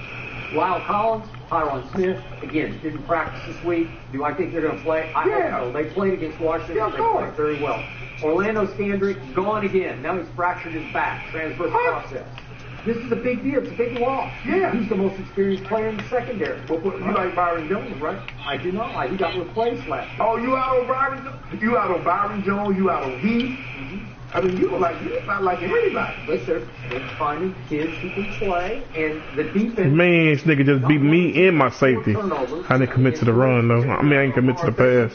Lyle Collins, Tyron Smith, again, didn't practice this week. Do I think they're going to play? I hope so. They played against Washington. They played very well. Orlando Scandrick, gone again. Now he's fractured his back. Transfer process. This is a big deal. It's a big loss. Yeah. He's the most experienced player in the secondary. Well, you like Byron Jones, right? I do not. He got replaced last year. Oh, you out on Byron Jones? You out on Byron Jones? You out on Heath? I mean, you're not liking anybody. But they're finding kids who can play, and the defense... Man, this nigga just beat me and my safety. I didn't commit to the run, though. I mean, I didn't commit to the pass.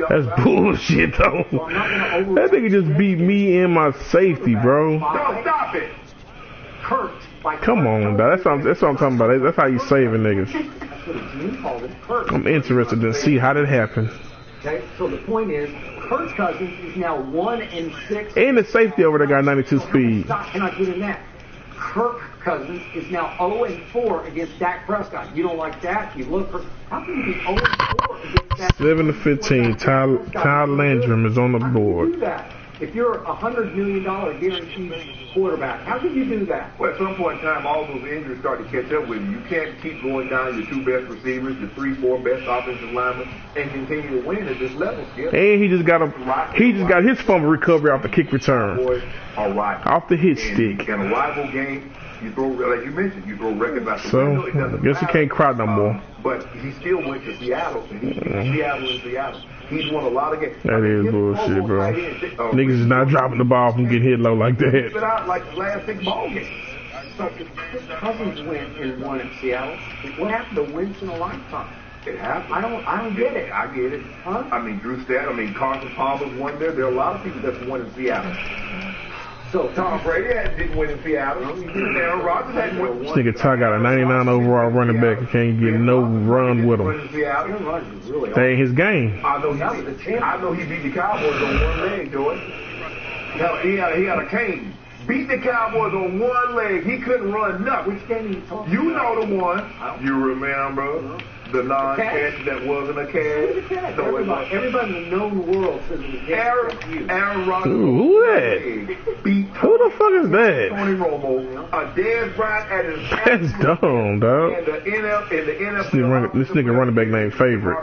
That's bullshit, though. That nigga just beat me and my safety, bro. No, stop it. Come on, dog. That's what I'm talking about. That's how you saving niggas. I'm interested to see how that happened. Okay, so the point is, Kirk Cousins is now 1-6. And the safety over there got 92 speed. Can I get in that? Kirk Cousins is now 0-4 against Dak Prescott. You don't like that? You look for... How can you be 0-4 against Dak? 7-15. Ty Landrum is on the board. Do that. If you're a $100 million guaranteed quarterback, how can you do that? Well, at some point in time, all those injuries start to catch up with you. You can't keep going down your 2 best receivers, your 3-4 best offensive linemen, and continue to win at this level, Skip. And he just got his fumble recovery off the kick return. Boys are right. Off the hit stick. In a rival game, you throw, like you mentioned, you throw records out the window. It doesn't I guess he can't cry no more. But he still went to Seattle, and he's Seattle. He's won a lot of games. That is bullshit, bro. Niggas is not dropping the ball from getting hit low like that. He's been out like the last 6 ball games. So if Cousins went and won at Seattle, what happened to Wentz in a lifetime? It happened. I don't get it. I get it. Huh? I mean, Carson Palmer's won there. There are a lot of people that's won in Seattle. So Tom Brady didn't win in Seattle. Aaron Rodgers hadn't won. This nigga Ty got a 99 overall running back and can't get no run with him. That ain't his game. I know he beat the Cowboys on one leg, Joey. He had a cane. Beat the Cowboys on one leg. He couldn't run nothing. Which game are you talking about? You know the one. You remember. The non-catch that wasn't a catch. No, everybody in the known world says it was Aaron Rodgers. Who that? Beat Who the fuck is that? Tony Romo. Dez Bryant at his That's dumb, dog. And the NFL. This nigga running back named Favorite.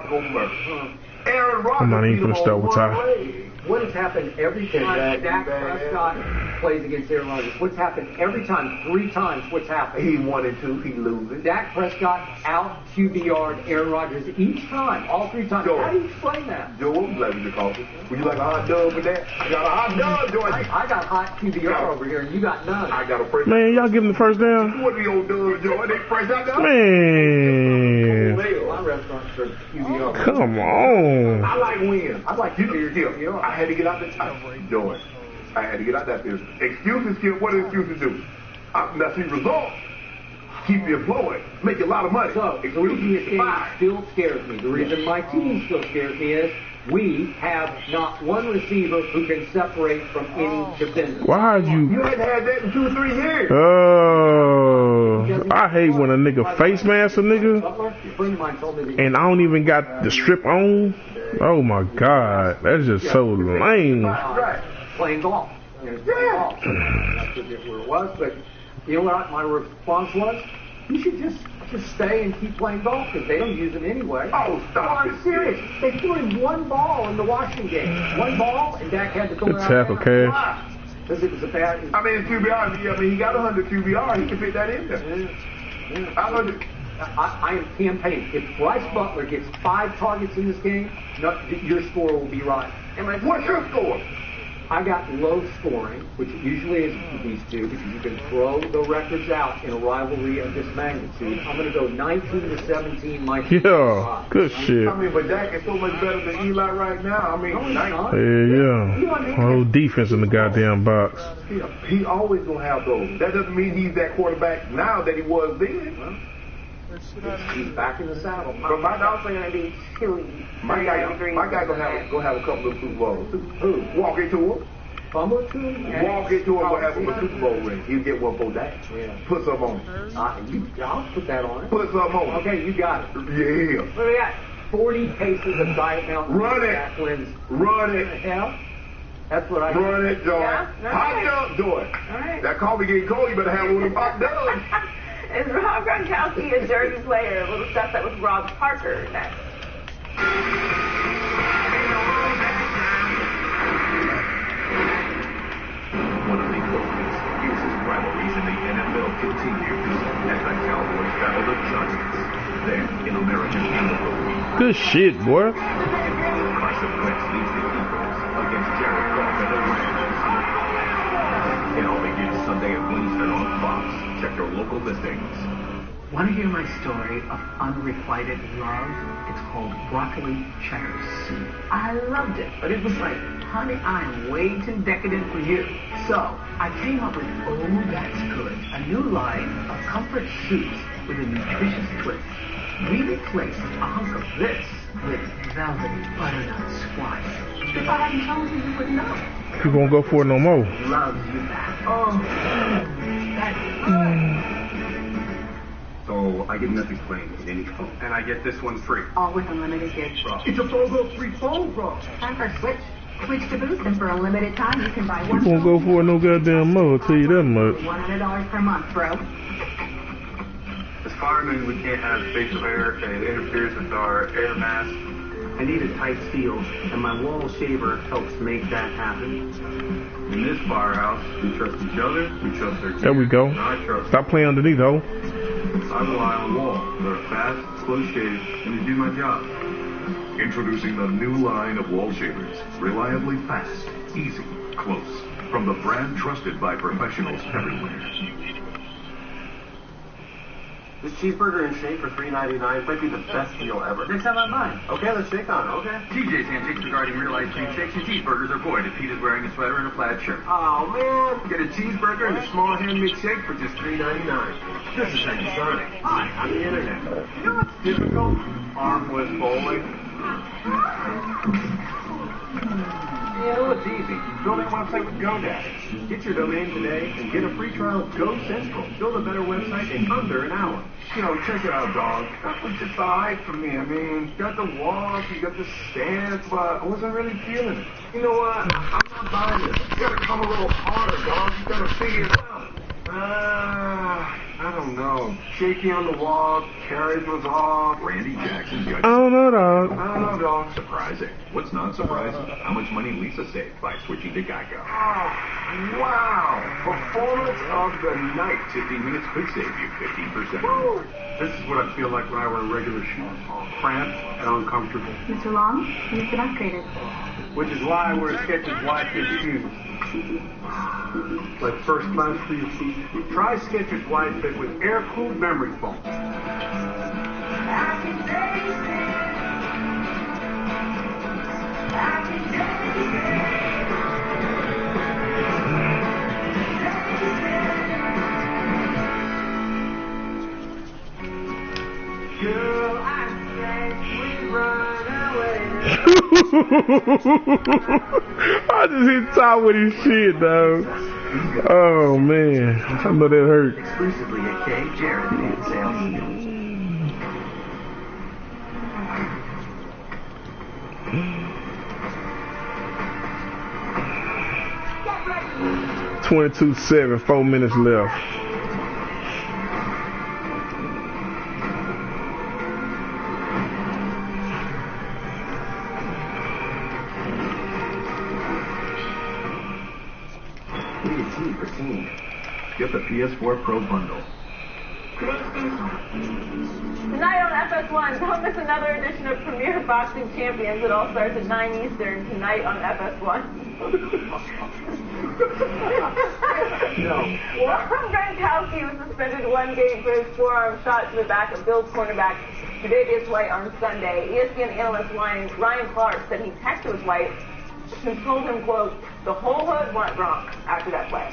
Aaron Rodgers. I'm not even gonna start with Ty. What has happened every time Dak Prescott plays against Aaron Rodgers? What's happened every time? 3 times. What's happened? He 1 and 2. He loses. Dak Prescott out QBR'd Aaron Rodgers each time. All 3 times. Joe, how do you explain that? Joe, what would you like with your coffee? Would you like a hot dog with that? I got a hot dog, Joe. I got hot QBR over here, and you got none. I got a fresh. Man, y'all give him the first down? What are the old dogs, Joe? They fresh out there? Man. My restaurant's for QBR. Come on. I like wins. I like QBR. I had to get out the time. Joy. I had to get out that business. Excuses, kid. What do excuses do? Now, see, results keep you employed, make you a lot of money. So, the reason this game still scares me, the reason my team still scares me is we have not one receiver who can separate from any defender. Why are you? You hadn't had that in 2 or 3 years. Oh, I hate when a nigga face mask a nigga, A friend of mine told me that and I don't even got the strip on. Oh my god, that's just so lame. playing golf. Playing golf. So that's what it was. But you know what my response was? You should just stay and keep playing golf because they don't use them anyway. Oh, stop it. I'm serious. They threw in 1 ball in the Washington game. 1 ball, and Dak had to throw it out. Tackle cash. Because it was a bad... I mean, QBR, he got 100 QBR. He can fit that in there. I am campaigning. If Bryce Butler gets 5 targets in this game, your score will be right. What's your score? I got low scoring, which usually is these two, because you can throw the records out in a rivalry of this magnitude. I'm going to go 19-17. Yeah, good shit. I mean, but Dak is so much better than Eli right now. I mean, yeah. Whole defense in the goddamn box. He always going to have those. That doesn't mean he's that quarterback now that he was then. He's back in the saddle. But my dogs are going to be chilly. My guy gonna have a couple of Super Bowls. Who? Walk into him. Fumble to him? Walk into him and have him a Super Bowl ring. He'll get one for that. Yeah. Put some on it. I'll put that on it. Put some on it. Okay, you got it. Yeah. What do we got? 40 cases of Diet Mountain. Run it. Run it. Hell? That's what I Run it, Joy. Yeah? Hot dog, Joy. All right. That coffee getting cold, you better have one of them hot dogs. Is Rob Gronkowski a dirty player? We'll discuss that with Rob Parker next. One of the closest, fiercest rivalries in the NFL continues as the Cowboys battle the Giants. Then, in American Handle. Good shit, boy. Carson Wentz leads the Eagles against Jared Goff and the Rams. It all begins Sunday at Wednesday on Fox. Check your local listings. Want to hear my story of unrequited love? It's called broccoli cheddar soup. I loved it, but it was like, honey, I'm way too decadent for you. So I came up with Oh That's Good, a new line of comfort soups with a nutritious twist. We replaced a hunk of this with velvety butternut squash. If I hadn't told you, you would know. You won't go for it no more. Loves you back. Oh, that's good. So I get nothing playing in any phone. And I get this one free. All with unlimited gigs. It's a BOGO free phone, bro. Time for a switch. Switch to Boost, and for a limited time, you can buy You one. won't go for it no goddamn more, I'll tell you that much. $100 per month, bro. As firemen, we can't have facial hair, and it interferes with our air mask. I need a tight seal, and my wall shaver helps make that happen. In this firehouse, we trust each other, we trust our There we go. and I trust. Stop playing underneath, though. I rely on walls that are fast, close shaved, and they do my job. Introducing the new line of wall shavers. Reliably fast, easy, close. From the brand trusted by professionals everywhere. This cheeseburger and shake for $3.99 might be the best deal ever. Next time I'm mine. Okay, let's shake on it, okay? TJ's handshakes regarding real-life treat shakes and cheeseburgers are void if Pete is wearing a sweater and a plaid shirt. Oh, man. Get a cheeseburger and a small hand-mixed shake for just $3.99. This is Hank Sonic. Hi, I'm the internet. You know what's difficult? Armless bowling. You know, it's easy. Build a website with GoDaddy. Get your domain today and get a free trial of Go Central. Build a better website in under an hour. You know, check it out, dog. That was just the hype for me. I mean, you got the walk, you got the stance, but I wasn't really feeling it. You know what? I'm not buying this. You gotta come a little harder, dog. You gotta figure it out. I don't know. Shaky on the walk, carriage was off. Randy Jackson judged. I don't know, dog. I don't know, dog. Surprising. What's not surprising? How much money Lisa saved by switching to Geico. Oh, wow. Performance of the night. 15 minutes could save you 15%. Woo. This is what I feel like when I wear regular shoes. Cramped and uncomfortable. Mr. Long, you've been upgraded. Which is why I wear Skechers wide fit shoes. Like first class for your feet. Try Skechers wide fit with air-cooled memory foam. Girl, I think we run away. I just hit top with his shit, dog. Oh man, I know that hurt. Exclusively at K. Jarrett and Sales. 22-7, 4 minutes left. Get the PS4 Pro bundle. Tonight on FS1, don't miss another edition of Premier Boxing Champions. It all starts at 9 Eastern tonight on FS1. No. Gronkowski was suspended 1 game for his forearm shot to the back of Bills cornerback Tre'Davious White on Sunday. ESPN analyst Ryan Clark said he texted with White and told him, quote, the whole hood want Gronk after that play.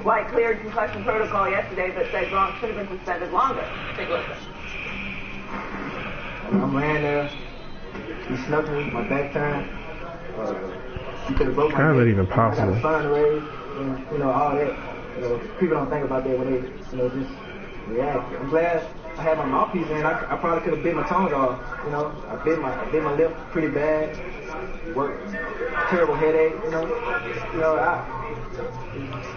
White cleared concussion protocol yesterday but said Gronk should have been suspended longer. Take a listen. I'm laying there. He snuck me, my back turned. He could have broke my How is that neck. even possible? I got a sign raised, and, you know, all that. You know, people don't think about that when they, you know, just react. I'm glad I had my mouthpiece in. I probably could have bit my tongue off. You know, I bit my lip pretty bad. Worked, terrible headache. You know,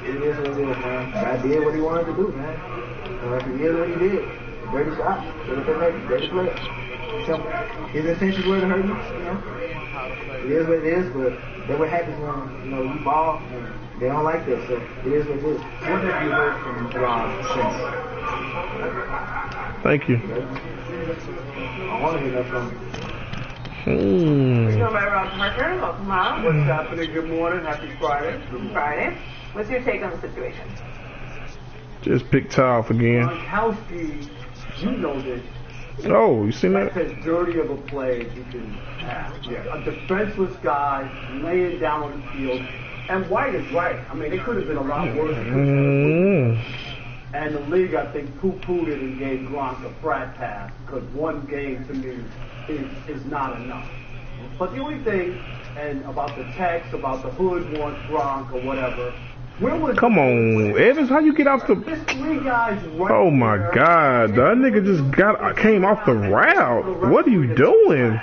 it is what it is, man. God did what he wanted to do, man. He did what he did. Dirty shot. Dirty play. Simple. His intentions were to hurt you, you know. It is what it is, but that's what happens when, you know, you ball and they don't like this, so it is what it is. What have you heard from Ron since? Thank you. I want to hear that from him. We're going by Rob Parker. Welcome, Rob. What's happening? Good morning. Happy Friday. Good Friday. What's your take on the situation? Just picked off again. Gronkowski, you know this. Oh, you seen that? That's as dirty of a play as you can have. Yeah. A defenseless guy laying down on the field. And White is right. I mean, it could have been a lot worse. And the league, I think, poo-pooed it and gave Gronk a frat pass because 1 game to me is not enough. But the only thing, and about the text, about the hood wants Gronk or whatever, come on, Evans, how you get off the... There's 3 guys right Oh my there. God, that nigga just came off the route. What are you doing?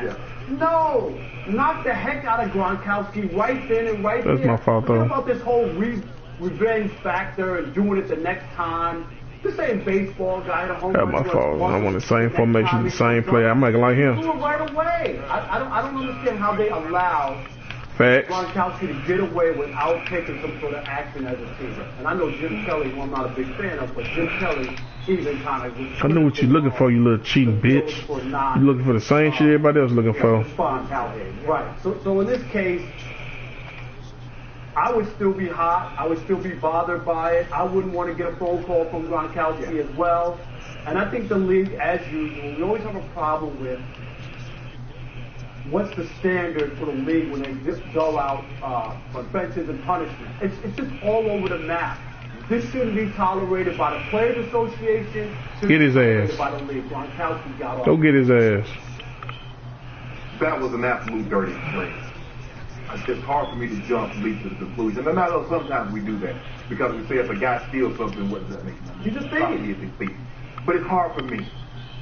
No, knock the heck out of Gronkowski right then and right there. That's my fault, though. What about this whole revenge factor and doing it the next time? The same baseball guy at home. That's my fault. I want the same formation, the same play. I'm making like him. Do it right away. I don't understand how they allow Facts. Gronkowski to get away without taking some sort of action as a team. And I know Jim Kelly, who I'm not a big fan of, but Jim Kelly even kind of... I know what you're looking for, you little cheating bitch. You looking for the same shit everybody else looking for. Right. So in this case, I would still be hot. I would still be bothered by it. I wouldn't want to get a phone call from Gronkowski as well. And I think the league, as usual, we always have a problem with what's the standard for the league when they just dole out offenses and punishment. It's just all over the map. This shouldn't be tolerated by the Players Association. Get his ass. By the league. Gronkowski got off. Go get his ass. That was an absolute dirty play. it's hard for me to jump and leap to the conclusion. And I know sometimes we do that because we say if a guy steals something, what does that make? He's a thief. He's a thief. But it's hard for me,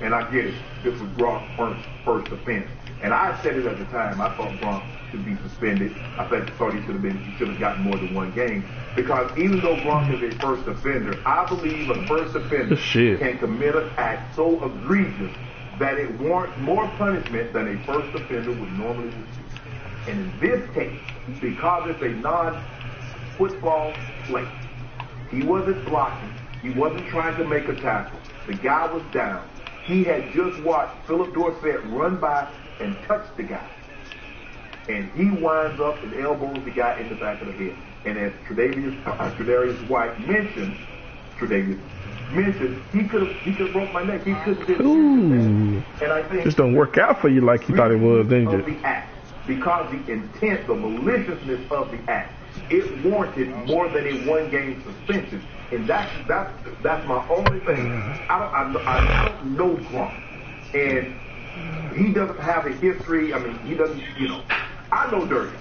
and I get it. This was Gronk's first offense, and I said it at the time. I thought Gronk should be suspended. I thought he should have gotten more than one game because even though Gronk is a first offender, I believe a first offender can commit an act so egregious that it warrants more punishment than a first offender would normally receive. And in this case, because it's a non-football play, he wasn't blocking. He wasn't trying to make a tackle. The guy was down. He had just watched Philip Dorsett run by and touch the guy. And he winds up and elbows the guy in the back of the head. And as Tre'Davious White mentioned, he could have broke my neck. He could have been. And I think just don't work out for you like you thought it was, didn't you? Because the intent, the maliciousness of the act, it warranted more than a one-game suspension, and that's my only thing. I don't know Gronk, and he doesn't have a history. I mean, he doesn't. I know dirty.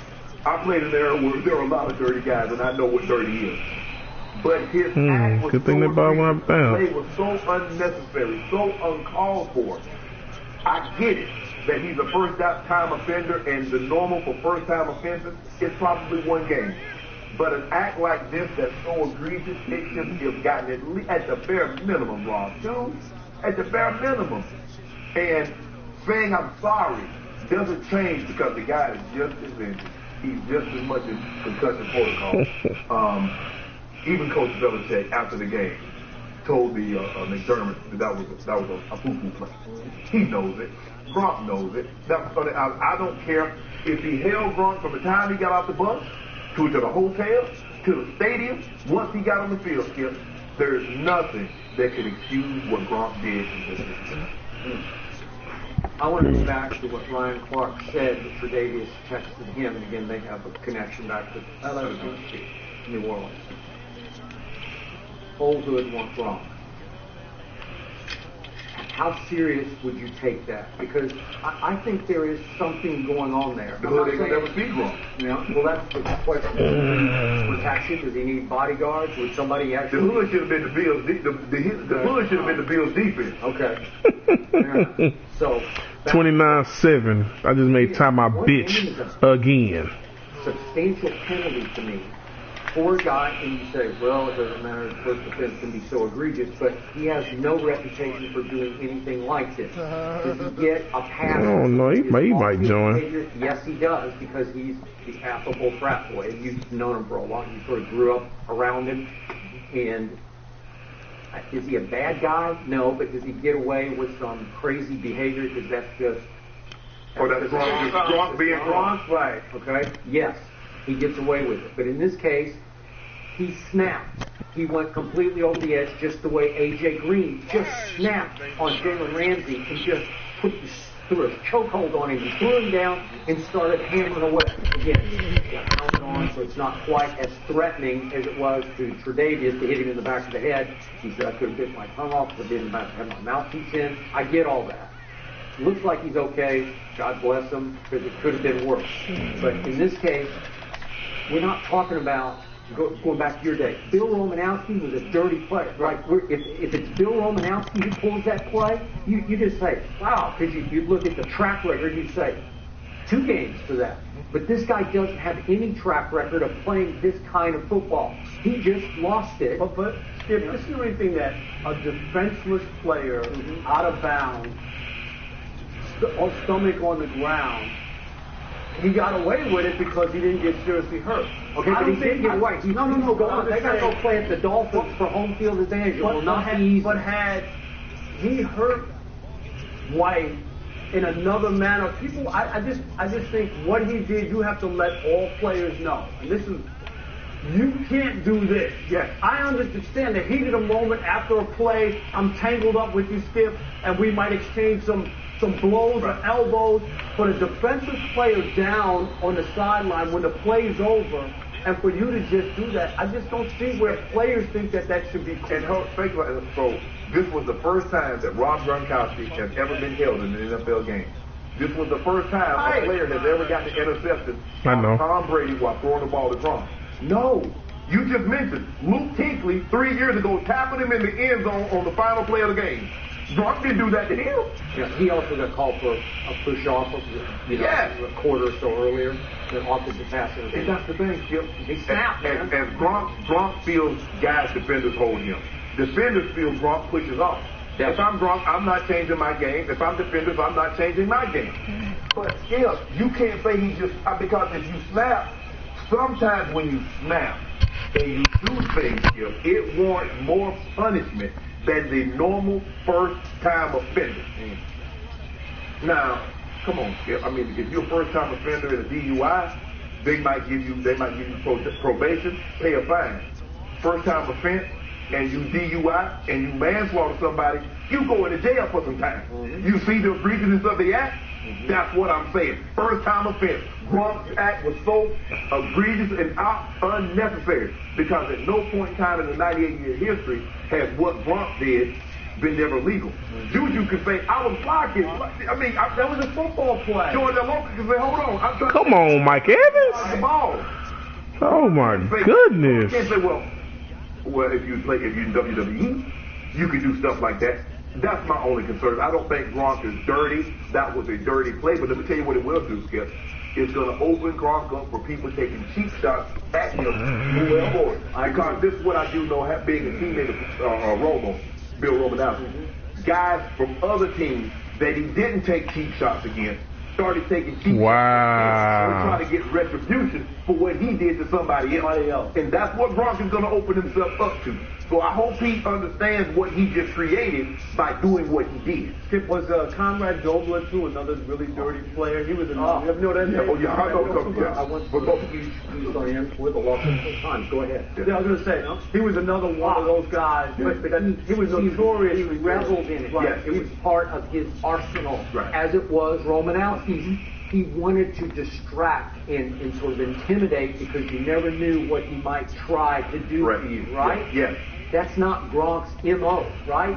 I played in an era where there were a lot of dirty guys, and I know what dirty is. But his act was so unnecessary, so uncalled for. I get it that he's a first-time offender, and the normal for first-time offenses is probably one game. But an act like this that's so egregious, it should have gotten at the bare minimum, Rob Jones, at the bare minimum. And saying I'm sorry doesn't change because the guy is just as injured. He's just as much in concussion protocol. Even Coach Belichick, after the game, told the McDermott that was a poo-poo play. He knows it. Gronk knows it. I don't care if he held Gronk from the time he got off the bus to the hotel, to the stadium, once he got on the field, Skip, there is nothing that can excuse what Gronk did in this game. I want to go back to what Ryan Clark said that Tre'Davious texted him, and again, they have a connection back to New Orleans. Old Hood wants Gronk. How serious would you take that? Because I think there is something going on there. The Hood ain't gonna never see Gronk. Well, that's the question. Protection? Does he need bodyguards? Would somebody actually? The Hood should have been the Bills. The Hood should have been the Bills' defense. Okay. Yeah. So 29-7. I just made time my bitch again. Substantial penalty to me. For a guy, and you say, well, it doesn't matter, the first offense can be so egregious, but he has no reputation for doing anything like this. Does he get a pass? Oh, no, he might join. Behavior? Yes, he does, because he's the affable frat boy. You've known him for a while. You sort of grew up around him. And is he a bad guy? No, but does he get away with some crazy behavior? Because that's just... that's Gronk being Gronk? Right, okay? Yes, he gets away with it. But in this case, he snapped. He went completely over the edge, just the way A.J. Green just snapped on Jalen Ramsey and just threw a chokehold on him. He threw him down and started hammering away. Again, got helmet on, so it's not quite as threatening as it was to Tre'Davious to hit him in the back of the head. He said, I could have bit my tongue off, but didn't have my mouthpiece in. I get all that. Looks like he's okay. God bless him, because it could have been worse. But in this case, we're not talking about, going back to your day, Bill Romanowski was a dirty player. Right? If it's Bill Romanowski who pulls that play, you just say, wow, because you look at the track record, you say, 2 games for that. But this guy doesn't have any track record of playing this kind of football. He just lost it. But Skip, this is the only thing that a defenseless player out of bounds, stomach on the ground, he got away with it because he didn't get seriously hurt. Okay, but he didn't get away. No, go on. They got to go play at the Dolphins for home field advantage. But had he hurt White in another manner, people, I just think what he did, you have to let all players know. And this is, you can't do this. Yes, I understand the heat of the moment after a play, I'm tangled up with you, Skip, and we might exchange some blows or elbows, but a defensive player down on the sideline when the play's over, and for you to just do that, I just don't see where players think that should be. And think about it. So this was the first time that Rob Gronkowski has ever been held in an NFL game. This was the first time a player has ever gotten an interception I know. Tom Brady while throwing the ball to Gronk. No. You just mentioned Luke Kuechly 3 years ago tapping him in the end zone on the final play of the game. Gronk didn't do that to him. Yeah, he also got called for a push off of a quarter or so earlier. The offensive pass interference. And that's the thing, Skip. He snapped, man. And Gronk feels guys, defenders hold him. Defenders feel Gronk pushes off. If I'm Gronk, I'm not changing my game. If I'm defenders, I'm not changing my game. But Skip, you can't say he just, because if you snap, sometimes when you snap and you do things, Skip, it warrants more punishment than the normal first-time offender. Now, come on, Skip. I mean, if you're a first-time offender in a DUI, they might give you probation, pay a fine. First-time offense, and you DUI and you manslaughter somebody, you go into jail for some time. You see the egregiousness of the act? That's what I'm saying. First-time offense. Gronk's act was so egregious and unnecessary because at no point in time in the 98-year history has what Gronk did been never legal. Juju could say, I was blocking. I mean, that was a football play. George Lopez could say, hold on. I'm trying Come on, Mike Evans. the ball. Oh, my goodness. You can't say, well, if you in WWE, you could do stuff like that. That's my only concern. I don't think Gronk is dirty. That was a dirty play. But let me tell you what it will do, Skip. It's going to open Gronk up for people taking cheap shots at him. Because this is what I do know, being a teammate of Bill Romanowski. Guys from other teams that he didn't take cheap shots against started taking cheap shots and trying to get retribution for what he did to somebody else. And that's what Gronk is going to open himself up to. So I hope he understands what he just created by doing what he did. Skip, was Conrad Dobler, too, another really dirty player? He was I know that. I want to use on him with a lot of time. Go ahead. Yeah, I was going to say, he was another one of those guys. But he was notorious. He reveled in it. Right. It was part of his arsenal, as it was Romanowski's. He wanted to distract and sort of intimidate because you never knew what he might try to do to you, right? Yes. That's not Gronk's MO, right?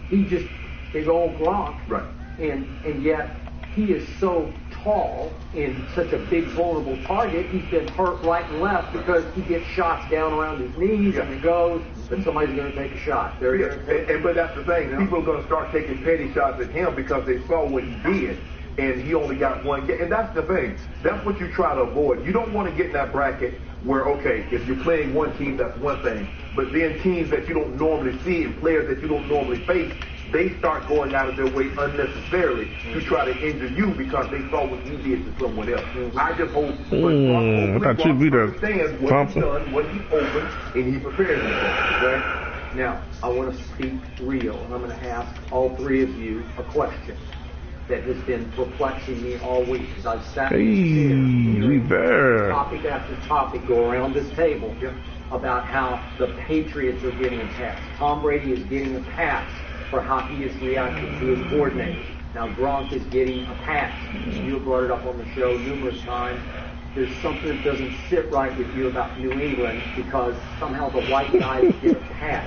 He just is old Gronk. Right. And yet he is so tall and such a big vulnerable target, he's been hurt right and left because he gets shots down around his knees and it goes, but somebody's going to take a shot. But that's the thing. People are going to start taking petty shots at him because they saw what he did. And he only got one game. And that's the thing. That's what you try to avoid. You don't want to get in that bracket where, okay, if you're playing one team, that's one thing. But then teams that you don't normally see and players that you don't normally face, they start going out of their way unnecessarily to try to injure you because they saw what you did to someone else. I just hope I thought you'd be understands what he's done, what he opened, and he prepares himself. Okay? Now, I want to speak real, and I'm going to ask all three of you a question that has been perplexing me all week because I've sat topic after topic go around this table about how the Patriots are getting a pass. Tom Brady is getting a pass for how he is reacting to his coordinator. Now Gronk is getting a pass. You have brought it up on the show numerous times. There's something that doesn't sit right with you about New England because somehow the white guys get a pass.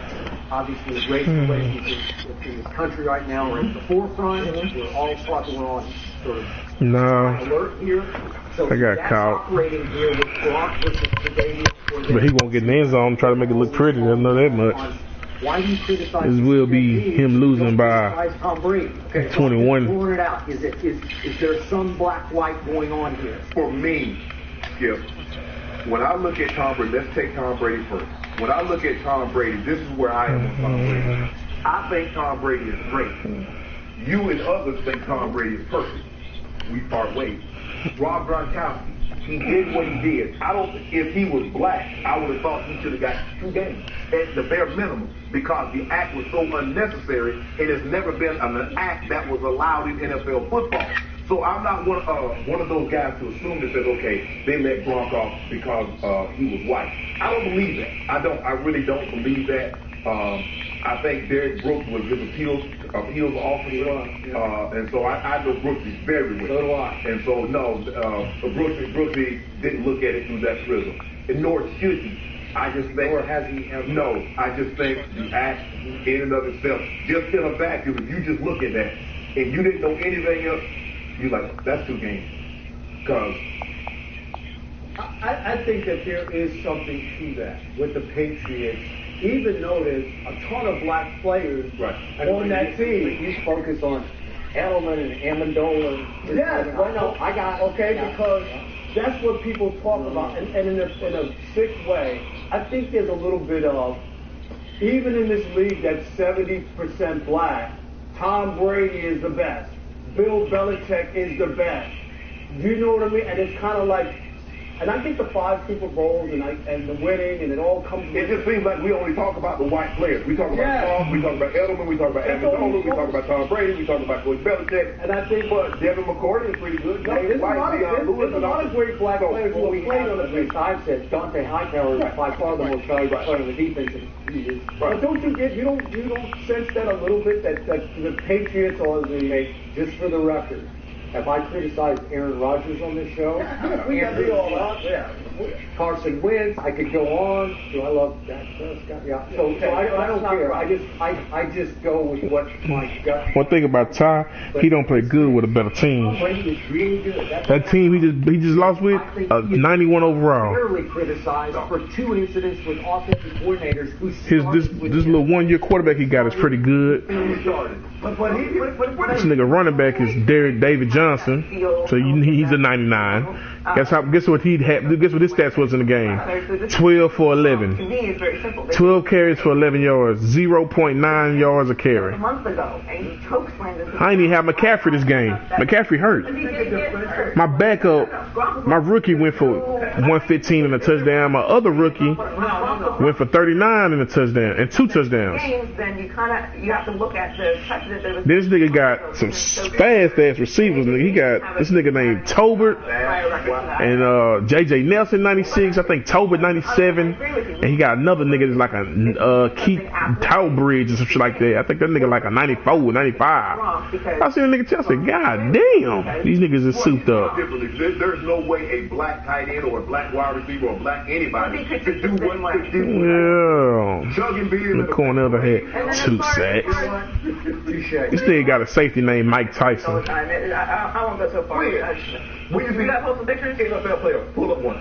Obviously, race relations in this country right now are at the forefront. We're all talking on sort of alert here. So I got caught. Operating here with Gronk versus Tre'Davious. But he won't get in the end zone, try to make it look pretty. I know that much. Why do you criticize? This will be him losing by Tom Brady. 21. Pulling it out. Is there some black-white going on here? For me, Skip, when I look at Tom Brady, let's take Tom Brady first. When I look at Tom Brady, this is where I am with Tom Brady. I think Tom Brady is great. You and others think Tom Brady is perfect. We part ways. Rob Gronkowski, he did what he did. If he was black, I would have thought he should have got 2 games at the bare minimum because the act was so unnecessary. It has never been an act that was allowed in NFL football. So I'm not one of those guys to assume that says, okay, they let Gronk off because he was white. I don't believe that. I really don't believe that. I think Derek Brooks was his appeals officer, and so I know Brooks is very well. So do I. And so no, Brooks didn't look at it through that prism, and nor should he. I just think, or has he ever? No, I just think the act in and of itself, just in a vacuum, if you just look at that and you didn't know anything else, you're like, that's 2 games. Because I think that there is something to that with the Patriots, even though there's a ton of black players on that team. You focus on Edelman and Amendola. Yes, because that's what people talk about. And in a sick way, I think there's a little bit of, even in this league that's 70% black, Tom Brady is the best. Bill Belichick is the best. You know what I mean? And it's kind of like, and I think the 5 Super Bowls and the winning, and it all comes. It just seems like we only talk about the white players. We talk about Tom, we talk about Edelman, we talk about Amendola, we talk about Tom Brady, we talk about Coach Belichick. And I think, but Devin McCourty is pretty good. There's a lot of great black players who have played on the defense. I've said Dante Hightower is by far the most valuable player on the defense. But don't you get you don't sense that a little bit that the Patriots or the just for the record. Have I criticized Aaron Rodgers on this show? We can be all out. Yeah. Carson Wentz. I could go on. Do I love Dak Prescott? Yeah. So I don't care. I just go with what my gut. One thing about Ty, he don't play good with a better team. Brady is really good. That team he just lost with 91 overall. Fairly criticized for 2 incidents with offensive coordinators who This little 1-year quarterback he got is pretty good. But This nigga running back is David Johnson, so he's a 99. Guess what he had? Guess what his stats was in the game? 12 for 11. 12 carries for 11 yards, 0.9 yards a carry. A month ago, and he chokeslammed. I ain't even have McCaffrey this game. McCaffrey hurt. My backup, my rookie went for 115 and a touchdown. My other rookie went for 39 and a touchdown and 2 touchdowns. Then you have to look at the precedent that was. This nigga got some fast ass receivers. He got this nigga named Tolbert and JJ Nelson 96. I think Tolbert 97, and he got another nigga that's like a Keith Towbridge or some shit like that. I think that nigga like a 94, 95. I seen a nigga tell, I said, God damn, these niggas is souped up. There's no way a black tight end or a black wide receiver or a black anybody could do what they do. Yeah. Chugging beer. The corner of the head, 2 sacks. This nigga got a safety named Mike Tyson. I won't go so far. When you see that post some pictures? NFL player, pull up one.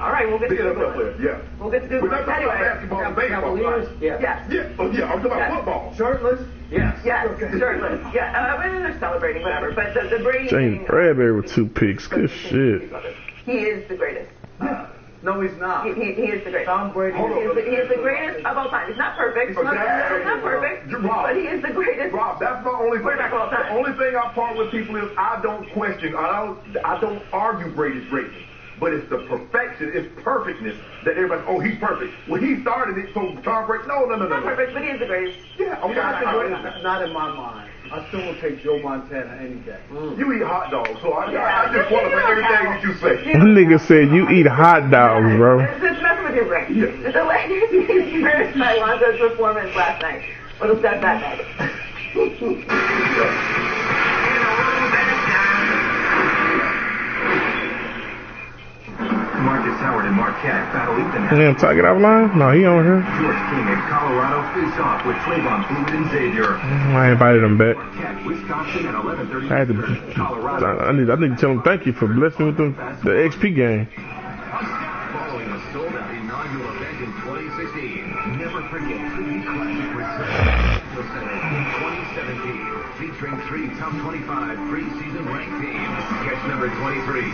All right, we'll get to NFL player, yeah. We'll get to do We're not talking about basketball and baseball. Yes. Yeah. Oh, yeah. I'm talking about football. Shirtless? Yes. Shirtless. Yeah. They're celebrating, whatever. But the Brady. James Bradbury with 2 picks. Good shit. He is the greatest. No, he's not. He is the greatest. Tom Brady. He is the greatest of all time. He's not perfect. He's not perfect. But he is the greatest. Rob, that's my only thing. Quarterback of all time. The only thing I part with people is I don't question. I don't argue Brady's greatness. But it's the perfection, it's perfectness that everybody, oh, he's perfect. Well, he started it, so Tom Brady, no. Not perfect, but he is the greatest. Yeah, okay. Not in my mind. I still will take Joe Montana any day. You eat hot dogs, so I just qualify everything that you say. That nigga said you eat hot dogs, bro. It's messing with your brain. Yeah. The Lakers being embarrassed by Lonzo's performance last night. What'll start that night? Marcus Howard and Marquette battle Ethan. Damn, Tiger offline? No, he on here. George King at Colorado face off with Trayvon Fluid and Xavier. I invited him back. Marquette, Wisconsin at 11:30. I had to. I need to tell him thank you for blessing with the XP game. Following a sold-out inaugural event in 2016, never forget 3 classic returns Center in 2017, featuring 3 top 25 preseason ranked teams. Catch number 23.